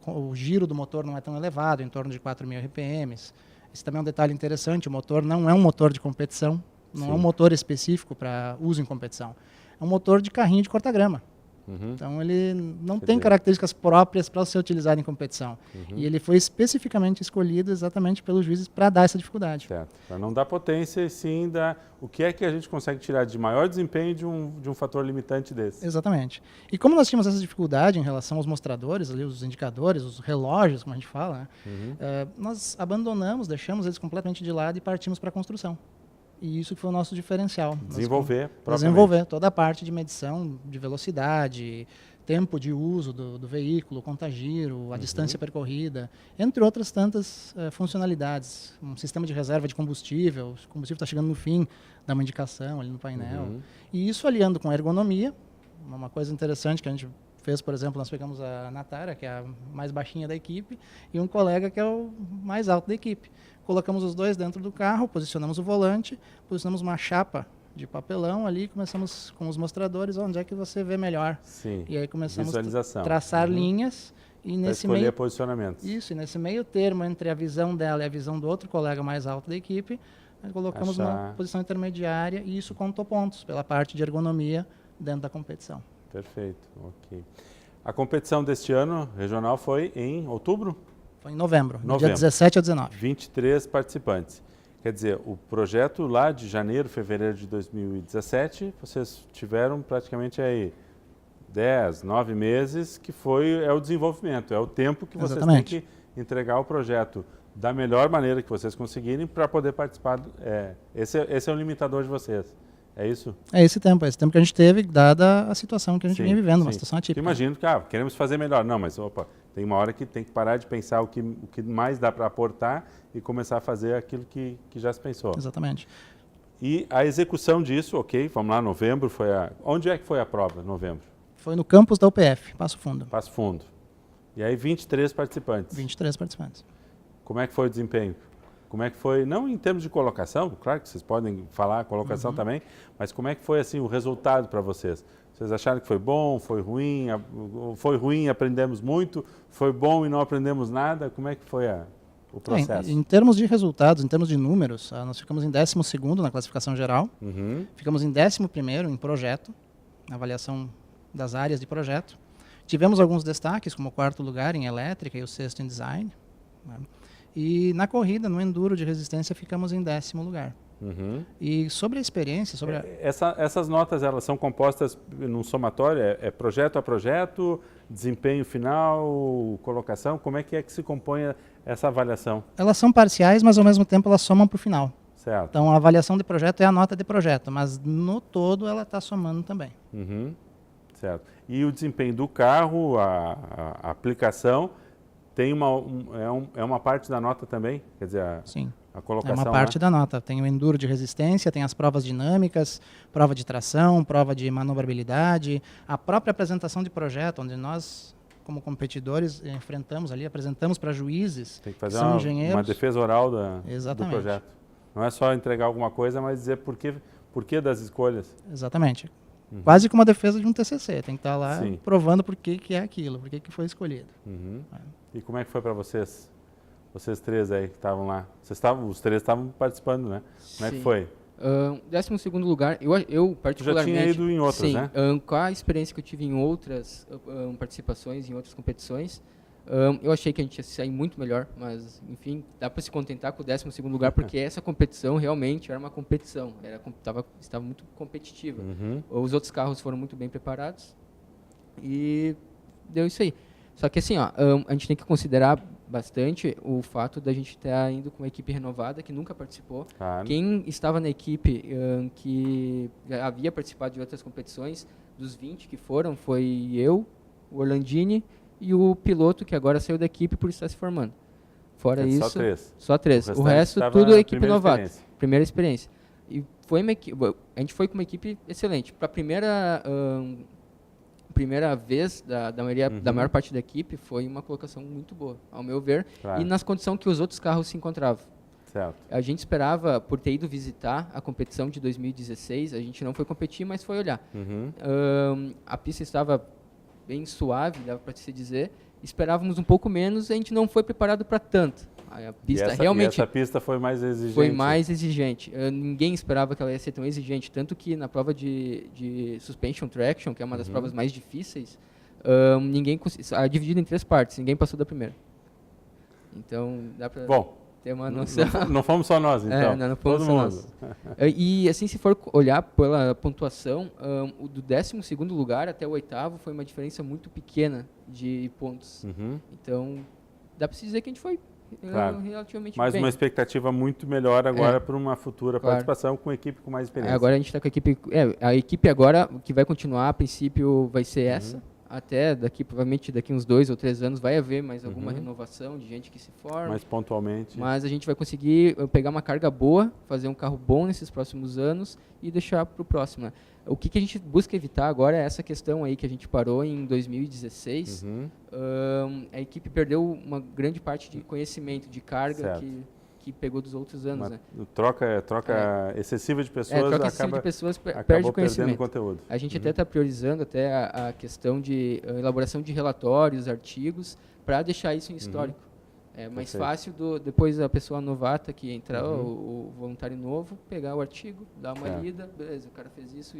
O giro do motor não é tão elevado, em torno de 4.000 RPMs. Esse também é um detalhe interessante, o motor não é um motor de competição, não é um motor específico para uso em competição. É um motor de carrinho de corta-grama. Então, ele não tem dizer- características próprias para ser utilizado em competição. E ele foi especificamente escolhido exatamente pelos juízes para dar essa dificuldade. Certo. Para não dar potência, e sim o que é que a gente consegue tirar de maior desempenho de um fator limitante desse. Exatamente. E como nós tínhamos essa dificuldade em relação aos mostradores, ali, os indicadores, os relógios, como a gente fala, né, nós abandonamos, deixamos eles completamente de lado e partimos para a construção. E isso foi o nosso diferencial. Desenvolver propriamente. Desenvolver toda a parte de medição de velocidade, tempo de uso do veículo, contagiro, a distância percorrida, entre outras tantas funcionalidades. Um sistema de reserva de combustível, o combustível está chegando no fim, dá uma indicação ali no painel. E isso aliando com a ergonomia, uma coisa interessante que a gente fez, por exemplo, nós pegamos a Natara, que é a mais baixinha da equipe, e um colega que é o mais alto da equipe. Colocamos os dois dentro do carro, posicionamos o volante, posicionamos uma chapa de papelão ali, começamos com os mostradores, onde é que você vê melhor. Sim. E aí começamos Visualização. a traçar linhas e Para nesse escolher meio posicionamentos. isso, e nesse meio termo entre a visão dela e a visão do outro colega mais alto da equipe, nós colocamos uma posição intermediária e isso contou pontos pela parte de ergonomia dentro da competição. Perfeito, ok. A competição deste ano regional foi em outubro? Foi em novembro, do dia Novembro. 17 a 19. 23 participantes. Quer dizer, o projeto lá de janeiro, fevereiro de 2017, vocês tiveram praticamente aí 10, 9 meses, que é o desenvolvimento, é o tempo que vocês Exatamente. têm que entregar o projeto da melhor maneira que vocês conseguirem para poder participar. Esse é o limitador de vocês. É isso? É esse tempo que a gente teve, dada a situação que a gente Sim, vinha vivendo, uma sim. situação atípica. Imagino que queremos fazer melhor. Não, mas tem uma hora que tem que parar de pensar o que mais dá para aportar e começar a fazer aquilo que já se pensou. Exatamente. E a execução disso, ok, vamos lá, novembro foi Onde é que foi a prova, novembro? Foi no campus da UPF, Passo Fundo. Passo Fundo. E aí 23 participantes. 23 participantes. Como é que foi o desempenho? Como é que foi, não em termos de colocação, claro que vocês podem falar colocação também, mas como é que foi assim o resultado para vocês? Vocês acharam que foi bom, foi ruim, aprendemos muito, foi bom e não aprendemos nada? Como é que foi o processo? Em termos de resultados, em termos de números, nós ficamos em 12º na classificação geral, ficamos em 11º em projeto, na avaliação das áreas de projeto. Tivemos alguns destaques, como o 4º lugar em elétrica e o 6º em design, né? E na corrida, no enduro de resistência, ficamos em 10º lugar. E sobre a experiência, Essas notas, elas são compostas num somatório? É projeto a projeto, desempenho final, colocação? Como é que se compõe essa avaliação? Elas são parciais, mas ao mesmo tempo elas somam para o final. Certo. Então a avaliação de projeto é a nota de projeto, mas no todo ela está somando também. Certo. E o desempenho do carro, a aplicação, tem uma parte da nota também? Quer dizer, Sim. a colocação, é uma parte da nota. Tem o enduro de resistência, tem as provas dinâmicas, prova de tração, prova de manobrabilidade, a própria apresentação de projeto, onde nós, como competidores, apresentamos para juízes, tem que fazer são engenheiros. uma defesa oral do Exatamente. projeto. Não é só entregar alguma coisa, mas dizer por que das escolhas. Exatamente. Quase como uma defesa de um TCC. Tem que estar lá Sim. provando por que é aquilo, por que foi escolhido. E como é que foi para vocês? Vocês três aí que estavam lá. Os três estavam participando, né? Como é que foi? 12º lugar, eu particularmente... Tu já tinha ido em outras, sim, né? Com a experiência que eu tive em outras participações, em outras competições, eu achei que a gente ia sair muito melhor, mas, enfim, dá para se contentar com o 12º lugar, porque essa competição realmente era uma competição, estava muito competitiva. Os outros carros foram muito bem preparados e deu isso aí. Só que assim, a gente tem que considerar bastante o fato da gente estar indo com uma equipe renovada que nunca participou. Claro. Quem estava na equipe que havia participado de outras competições, dos 20 que foram, foi eu, o Orlandini e o piloto que agora saiu da equipe por estar se formando. Fora isso, Só três. Só três. O resto tudo é equipe novata. Primeira experiência. E a gente foi com uma equipe excelente. Para a primeira vez da maior parte da equipe, foi uma colocação muito boa, ao meu ver, Claro. e nas condições que os outros carros se encontravam. Certo. A gente esperava, por ter ido visitar a competição de 2016, a gente não foi competir, mas foi olhar. A pista estava bem suave, dava para se dizer, esperávamos um pouco menos, a gente não foi preparado para tanto. A pista realmente... E essa pista foi mais exigente? Foi mais exigente. Ninguém esperava que ela ia ser tão exigente. Tanto que na prova de Suspension Traction, que é uma das provas mais difíceis, ninguém dividida em 3 partes, ninguém passou da primeira. Então, dá para ter uma noção. Não fomos só nós, então. Não fomos só nós. E assim, se for olhar pela pontuação, o do 12º lugar até o 8º foi uma diferença muito pequena de pontos. Então, dá para se dizer que a gente foi relativamente Mas bem. uma expectativa muito melhor agora para uma futura participação com equipe com mais experiência. Agora a gente está com a equipe... a equipe agora que vai continuar, a princípio, vai ser essa. Até provavelmente daqui uns 2 ou 3 anos vai haver mais alguma renovação de gente que se forma. Mais pontualmente. Mas a gente vai conseguir pegar uma carga boa, fazer um carro bom nesses próximos anos e deixar para o próximo. Né? O que a gente busca evitar agora é essa questão aí que a gente parou em 2016. A equipe perdeu uma grande parte de conhecimento, de carga que pegou dos outros anos. Né? Troca excessiva de pessoas, troca excessiva de pessoas perde conhecimento. Conteúdo. A gente até está priorizando até a questão de elaboração de relatórios, artigos, para deixar isso em histórico. É mais fácil depois a pessoa novata que entrar, o voluntário novo, pegar o artigo, dar uma lida, beleza, o cara fez isso,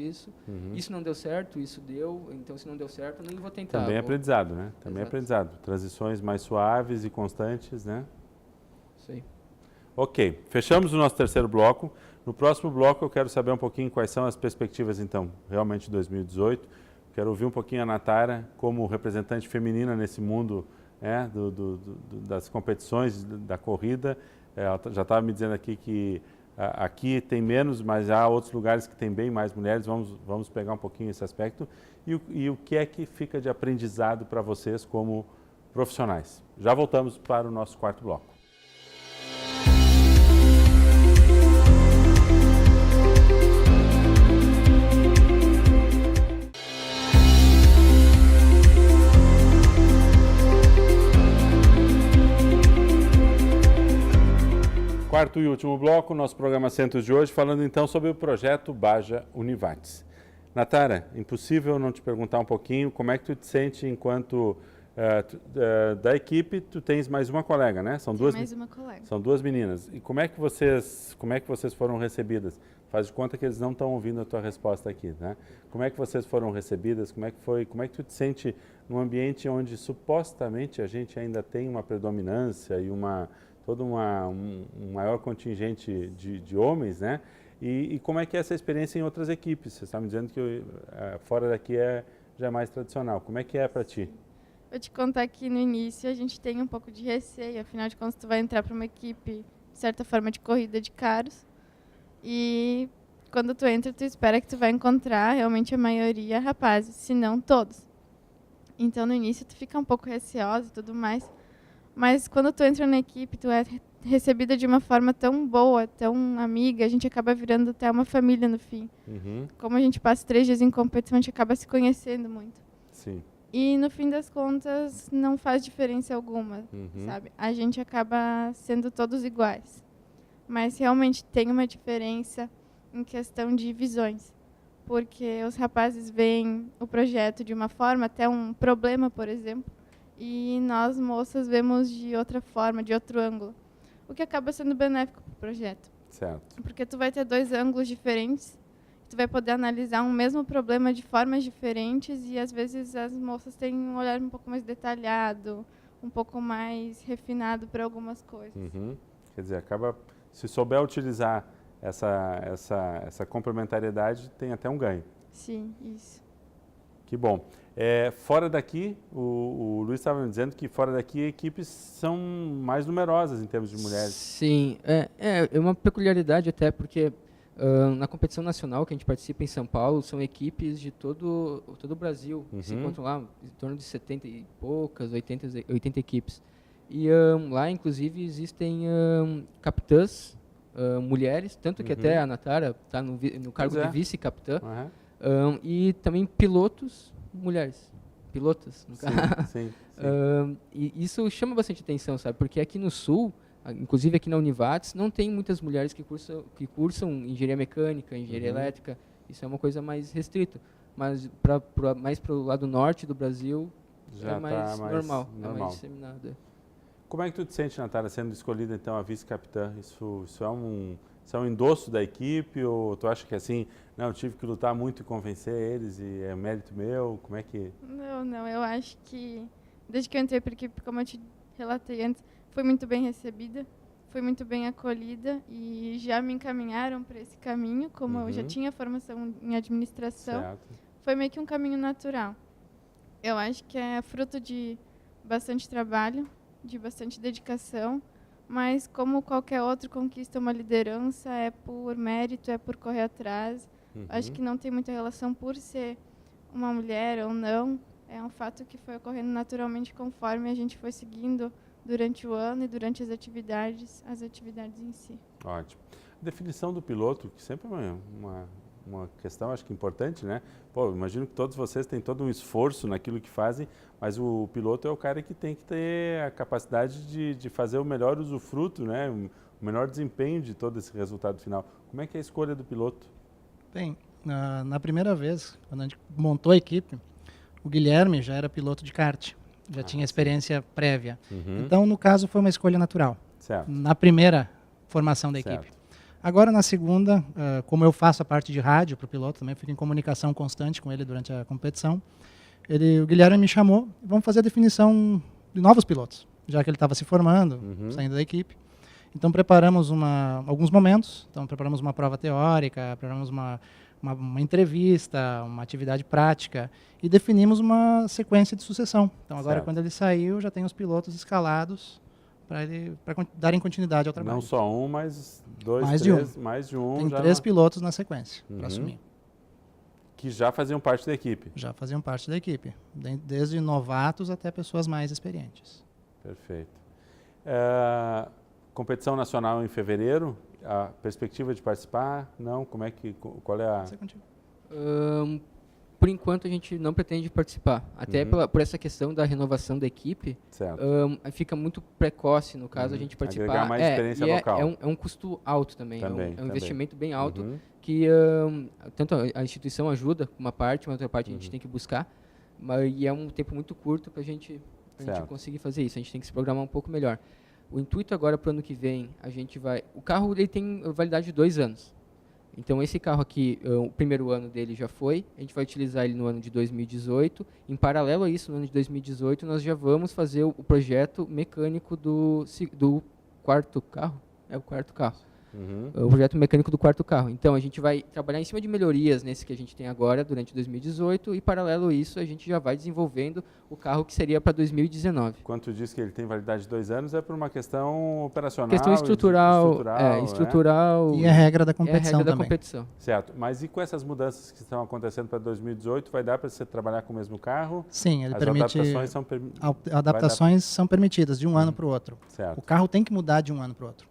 isso não deu certo, isso deu, então se não deu certo, eu nem vou tentar. Também é aprendizado, né? Também é aprendizado. Transições mais suaves e constantes, né? Isso aí. Ok, fechamos o nosso terceiro bloco. No próximo bloco eu quero saber um pouquinho quais são as perspectivas, então, realmente de 2018. Quero ouvir um pouquinho a Natara como representante feminina nesse mundo das competições, da corrida. Ela já estava me dizendo aqui que aqui tem menos, mas há outros lugares que tem bem mais mulheres. Vamos pegar um pouquinho esse aspecto. E o que é que fica de aprendizado para vocês como profissionais? Já voltamos para o nosso quarto bloco. Quarto e último bloco, nosso programa Centros de hoje, falando então sobre o projeto Baja Univates. Natara, impossível não te perguntar um pouquinho como é que tu te sente enquanto da equipe, tu tens mais uma colega, né? Mais uma colega. São 2 meninas. E como é que vocês foram recebidas? Faz de conta que eles não estão ouvindo a tua resposta aqui, né? Como é que vocês foram recebidas? Como é que tu te sente num ambiente onde supostamente a gente ainda tem uma predominância e um maior contingente de homens, né? E como é que é essa experiência em outras equipes? Você está me dizendo que fora daqui já é mais tradicional. Como é que é para ti? Vou te contar que no início a gente tem um pouco de receio, afinal de contas tu vai entrar para uma equipe, de certa forma, de corrida de carros. E quando tu entra, tu espera que tu vai encontrar realmente a maioria rapazes, se não todos. Então no início tu fica um pouco receosa e tudo mais. Mas quando tu entra na equipe, tu é recebida de uma forma tão boa, tão amiga, a gente acaba virando até uma família no fim. Como a gente passa 3 dias em competição, a gente acaba se conhecendo muito. Sim. E no fim das contas, não faz diferença alguma, sabe? A gente acaba sendo todos iguais. Mas realmente tem uma diferença em questão de visões. Porque os rapazes veem o projeto de uma forma, até um problema, por exemplo, e nós, moças, vemos de outra forma, de outro ângulo. O que acaba sendo benéfico para o projeto. Certo. Porque tu vai ter 2 ângulos diferentes, tu vai poder analisar um mesmo problema de formas diferentes e, às vezes, as moças têm um olhar um pouco mais detalhado, um pouco mais refinado para algumas coisas. Quer dizer, se souber utilizar essa complementariedade, tem até um ganho. Sim, isso. Que bom. Fora daqui, o Luiz estava me dizendo que fora daqui equipes são mais numerosas em termos de mulheres. Sim, é uma peculiaridade até porque na competição nacional que a gente participa em São Paulo, são equipes de todo o Brasil, que se encontram lá em torno de 70 e poucas, 80 equipes. E lá, inclusive, existem capitãs mulheres, tanto que até a Natara está no cargo de vice-capitã, e também pilotos mulheres, pilotas, no caso. Sim. E isso chama bastante atenção, sabe? Porque aqui no Sul, inclusive aqui na Univates, não tem muitas mulheres que cursam engenharia mecânica, engenharia elétrica. Isso é uma coisa mais restrita. Mas mais para o lado norte do Brasil, já é mais tá normal, normal. é mais disseminado. Como é que tu te sente, Natália, sendo escolhida então a vice-capitã? Isso é um endosso da equipe ou tu acha que assim, não, tive que lutar muito e convencer eles e é mérito meu? Como é que... Não, eu acho que desde que eu entrei para a equipe, como eu te relatei antes, fui muito bem recebida, fui muito bem acolhida e já me encaminharam para esse caminho, como eu já tinha formação em administração, Certo. foi meio que um caminho natural. Eu acho que é fruto de bastante trabalho, de bastante dedicação, mas como qualquer outro conquista uma liderança, é por mérito, é por correr atrás. Acho que não tem muita relação por ser uma mulher ou não. É um fato que foi ocorrendo naturalmente conforme a gente foi seguindo durante o ano e durante as atividades em si. Ótimo. A definição do piloto, que sempre é uma questão, acho que importante, né? Pô, imagino que todos vocês têm todo um esforço naquilo que fazem, mas o piloto é o cara que tem que ter a capacidade de fazer o melhor usufruto, né? O melhor desempenho de todo esse resultado final. Como é que é a escolha do piloto? Bem, na primeira vez, quando a gente montou a equipe, o Guilherme já era piloto de kart, já tinha experiência prévia. Então, no caso, foi uma escolha natural. Certo. Na primeira formação da equipe. Agora, na segunda, como eu faço a parte de rádio para o piloto, também fico em comunicação constante com ele durante a competição, o Guilherme me chamou, vamos fazer a definição de novos pilotos, já que ele estava se formando, saindo da equipe. Então, preparamos alguns momentos, então preparamos uma prova teórica, preparamos uma entrevista, uma atividade prática e definimos uma sequência de sucessão. Então, agora, quando ele saiu, já tem os pilotos escalados para darem continuidade ao trabalho. Não só um, mas dois, mais três, de um. mais de um. Tem 3 pilotos na sequência para assumir. Que já faziam parte da equipe. Já faziam parte da equipe, desde novatos até pessoas mais experientes. Perfeito. Competição nacional em fevereiro, a perspectiva de participar? Não? Qual é a... Por enquanto a gente não pretende participar, até por essa questão da renovação da equipe, fica muito precoce no caso a gente participar. Agregar mais experiência local. É um custo alto também, é um investimento bem alto, que tanto a instituição ajuda uma parte, uma outra parte a gente tem que buscar, e é um tempo muito curto para a gente conseguir fazer isso, a gente tem que se programar um pouco melhor. O intuito agora para o ano que vem, a gente vai... O carro ele tem validade de 2 anos. Então, esse carro aqui, o primeiro ano dele já foi, a gente vai utilizar ele no ano de 2018. Em paralelo a isso, no ano de 2018, nós já vamos fazer o projeto mecânico do quarto carro. É o quarto carro. O projeto mecânico do quarto carro. Então, a gente vai trabalhar em cima de melhorias nesse que a gente tem agora, durante 2018, e paralelo a isso, a gente já vai desenvolvendo o carro que seria para 2019. Quando tu diz que ele tem validade de 2 anos, é por uma questão operacional? Questão estrutural. Estrutural. E a regra da competição é a regra também. Da competição. Certo. Mas e com essas mudanças que estão acontecendo para 2018, vai dar para você trabalhar com o mesmo carro? Sim, ele As permite... adaptações são permitidas de um ano para o outro. Certo. O carro tem que mudar de um ano para o outro.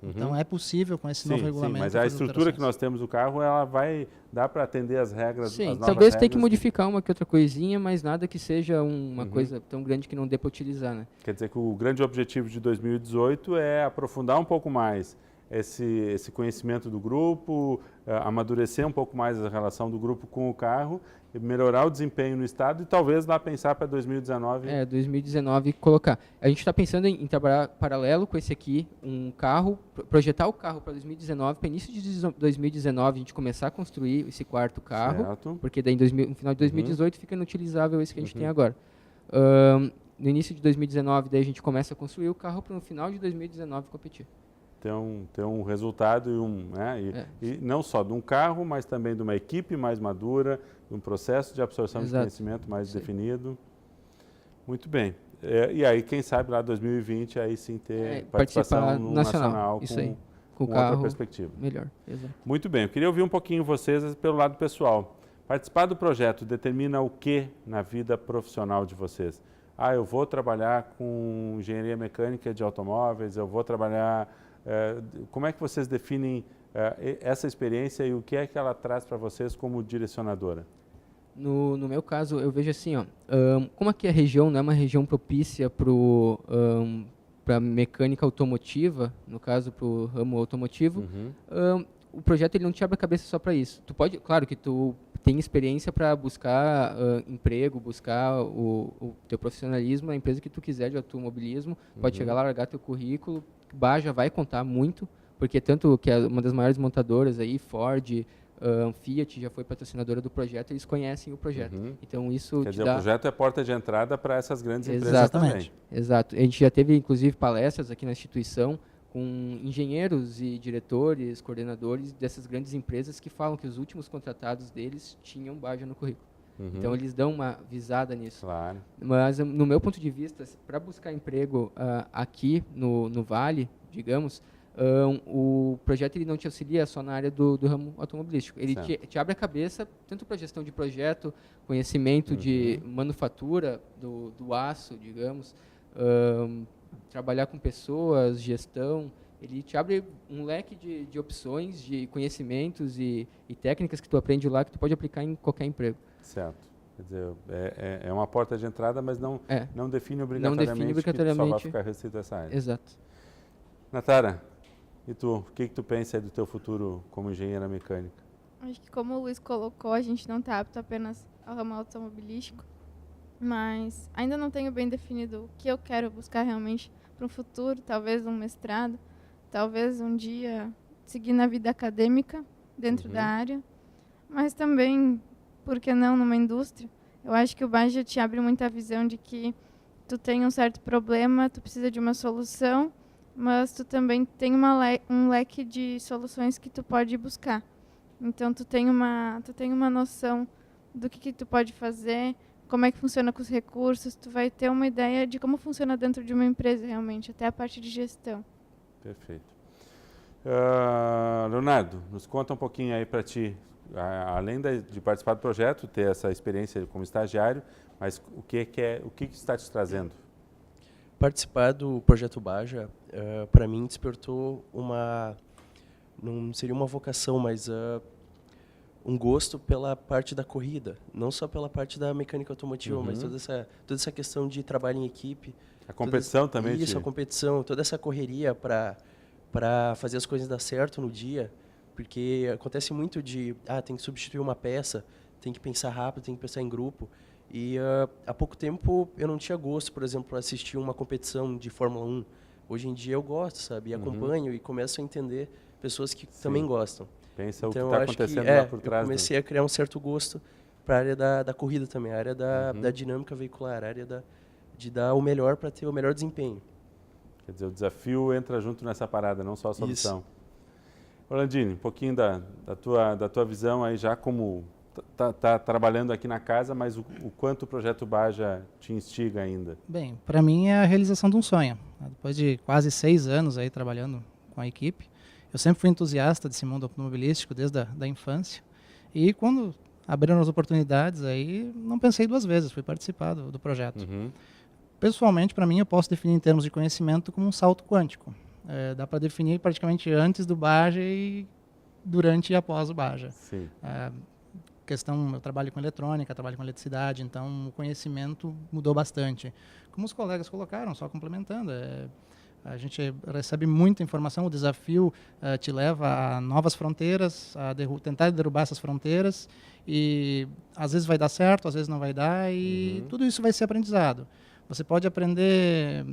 Então, é possível com esse novo regulamento. Sim, mas a estrutura que nós temos do carro, ela vai dar para atender as regras, sim, as novas talvez regras. tenha que modificar uma que outra coisinha, mas nada que seja uma coisa tão grande que não dê para utilizar, né? Quer dizer que o grande objetivo de 2018 é aprofundar um pouco mais esse conhecimento do grupo, amadurecer um pouco mais a relação do grupo com o carro, melhorar o desempenho no estado e talvez lá pensar para 2019. 2019 colocar. A gente está pensando em trabalhar paralelo com esse aqui, um carro, projetar o carro para 2019, para início de 2019 a gente começar a construir esse quarto carro, certo. Porque daí no final de 2018 fica inutilizável esse que a gente tem agora. No início de 2019 daí a gente começa a construir o carro para no final de 2019 competir. Ter um resultado e não só de um carro, mas também de uma equipe mais madura, de um processo de absorção de conhecimento mais definido. Muito bem. E aí, quem sabe lá 2020, aí sim ter participação no nacional com carro, outra perspectiva. Melhor. Exato. Muito bem. Eu queria ouvir um pouquinho vocês pelo lado pessoal. Participar do projeto determina o que na vida profissional de vocês? Eu vou trabalhar com engenharia mecânica de automóveis, eu vou trabalhar... como é que vocês definem essa experiência e o que é que ela traz para vocês como direcionadora? No meu caso, eu vejo assim, como aqui a região não é uma região propícia para mecânica automotiva, no caso para o ramo automotivo, o projeto ele não te abre a cabeça só para isso. Tu pode, claro que tu tem experiência para buscar emprego, buscar o teu profissionalismo na empresa que tu quiser de automobilismo, pode chegar lá, largar teu currículo, Baja vai contar muito, porque tanto que é uma das maiores montadoras aí, Ford, Fiat já foi patrocinadora do projeto, eles conhecem o projeto. Então isso Quer dizer, o projeto é porta de entrada para essas grandes empresas também. Exato. A gente já teve, inclusive, palestras aqui na instituição com engenheiros e diretores, coordenadores dessas grandes empresas que falam que os últimos contratados deles tinham Baja no currículo. Então, eles dão uma visada nisso. Claro. Mas, no meu ponto de vista, para buscar emprego aqui no Vale, digamos, o projeto ele não te auxilia só na área do ramo automobilístico. Ele te abre a cabeça tanto para gestão de projeto, conhecimento de manufatura do aço, digamos, trabalhar com pessoas, gestão. Ele te abre um leque de opções, de conhecimentos e técnicas que tu aprende lá que tu pode aplicar em qualquer emprego. Certo. Quer dizer, é uma porta de entrada, mas não define obrigatoriamente, que tu só vai ficar restrito a essa área. Exato. Natara, e tu? O que tu pensa aí do teu futuro como engenheira mecânica? Acho que como o Luiz colocou, a gente não está apto apenas ao ramo automobilístico, mas ainda não tenho bem definido o que eu quero buscar realmente para um futuro, talvez um mestrado, talvez um dia seguir na vida acadêmica dentro da área, mas também, por que não, numa indústria? Eu acho que o Baja te abre muita visão de que tu tem um certo problema, tu precisa de uma solução, mas tu também tem um leque de soluções que tu pode buscar. Então, tu tem uma noção do que tu pode fazer, como é que funciona com os recursos, tu vai ter uma ideia de como funciona dentro de uma empresa, realmente, até a parte de gestão. Perfeito. Leonardo, nos conta um pouquinho aí para ti, além de participar do projeto, ter essa experiência como estagiário, mas o que está te trazendo? Participar do Projeto Baja, para mim, despertou não seria uma vocação, mas um gosto pela parte da corrida. Não só pela parte da mecânica automotiva, mas toda essa questão de trabalho em equipe. A competição também. Isso, a competição, toda essa correria para fazer as coisas dar certo no dia. Porque acontece muito tem que substituir uma peça, tem que pensar rápido, tem que pensar em grupo. E há pouco tempo eu não tinha gosto, por exemplo, para assistir uma competição de Fórmula 1. Hoje em dia eu gosto, sabe? E acompanho e começo a entender pessoas que também gostam. Pensa então, o que está acontecendo lá por trás. Eu comecei a criar um certo gosto para a área da corrida também, a área da dinâmica veicular, a área de dar o melhor para ter o melhor desempenho. Quer dizer, o desafio entra junto nessa parada, não só a solução. Isso. Rolandini, um pouquinho da tua visão aí já como tá trabalhando aqui na casa, mas o quanto o Projeto Baja te instiga ainda? Bem, para mim é a realização de um sonho. Depois de quase 6 anos aí trabalhando com a equipe, eu sempre fui entusiasta desse mundo automobilístico desde a infância. E quando abriram as oportunidades, aí não pensei 2 vezes, fui participar do projeto. Pessoalmente, para mim, eu posso definir em termos de conhecimento como um salto quântico. Dá para definir praticamente antes do Baja e durante e após o Baja. Sim. Eu trabalho com eletrônica, trabalho com eletricidade, então o conhecimento mudou bastante. Como os colegas colocaram, só complementando, a gente recebe muita informação, o desafio te leva a novas fronteiras, a tentar derrubar essas fronteiras, e às vezes vai dar certo, às vezes não vai dar, e tudo isso vai ser aprendizado. Você pode aprender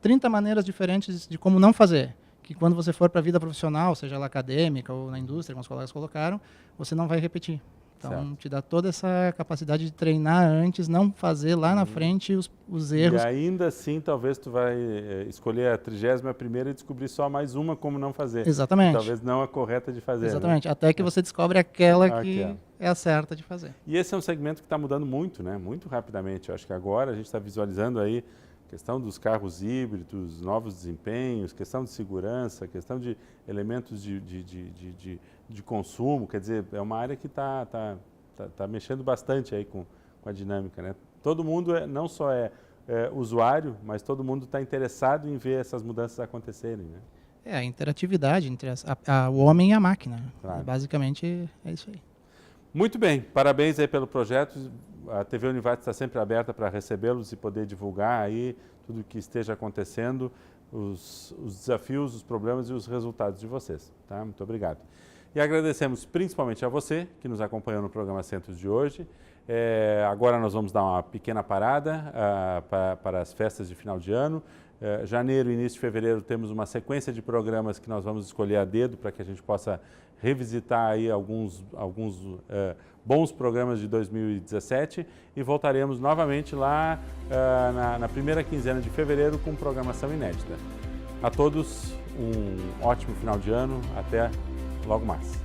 30 maneiras diferentes de como não fazer, que quando você for para a vida profissional, seja ela acadêmica ou na indústria, como os colegas colocaram, você não vai repetir. Então, te dá toda essa capacidade de treinar antes, não fazer lá na frente os erros. E ainda assim, talvez tu vai escolher a 31ª e descobrir só mais uma como não fazer. Exatamente. Talvez não a correta de fazer. Exatamente, né? Até que você descobre aquela que é a certa de fazer. E esse é um segmento que está mudando muito, né? Muito rapidamente. Eu acho que agora a gente está visualizando aí questão dos carros híbridos, novos desempenhos, questão de segurança, questão de elementos de consumo. Quer dizer, é uma área que está mexendo bastante aí com a dinâmica, né? Todo mundo não só é usuário, mas todo mundo está interessado em ver essas mudanças acontecerem, né? A interatividade entre o homem e a máquina. Claro. Basicamente é isso aí. Muito bem, parabéns aí pelo projeto. A TV Univate está sempre aberta para recebê-los e poder divulgar aí tudo o que esteja acontecendo, os desafios, os problemas e os resultados de vocês. Tá? Muito obrigado. E agradecemos principalmente a você que nos acompanhou no programa Centros de hoje. Agora nós vamos dar uma pequena parada para as festas de final de ano. Janeiro e início de fevereiro temos uma sequência de programas que nós vamos escolher a dedo para que a gente possa revisitar aí alguns bons programas de 2017 e voltaremos novamente lá na primeira quinzena de fevereiro com programação inédita. A todos um ótimo final de ano, até logo mais.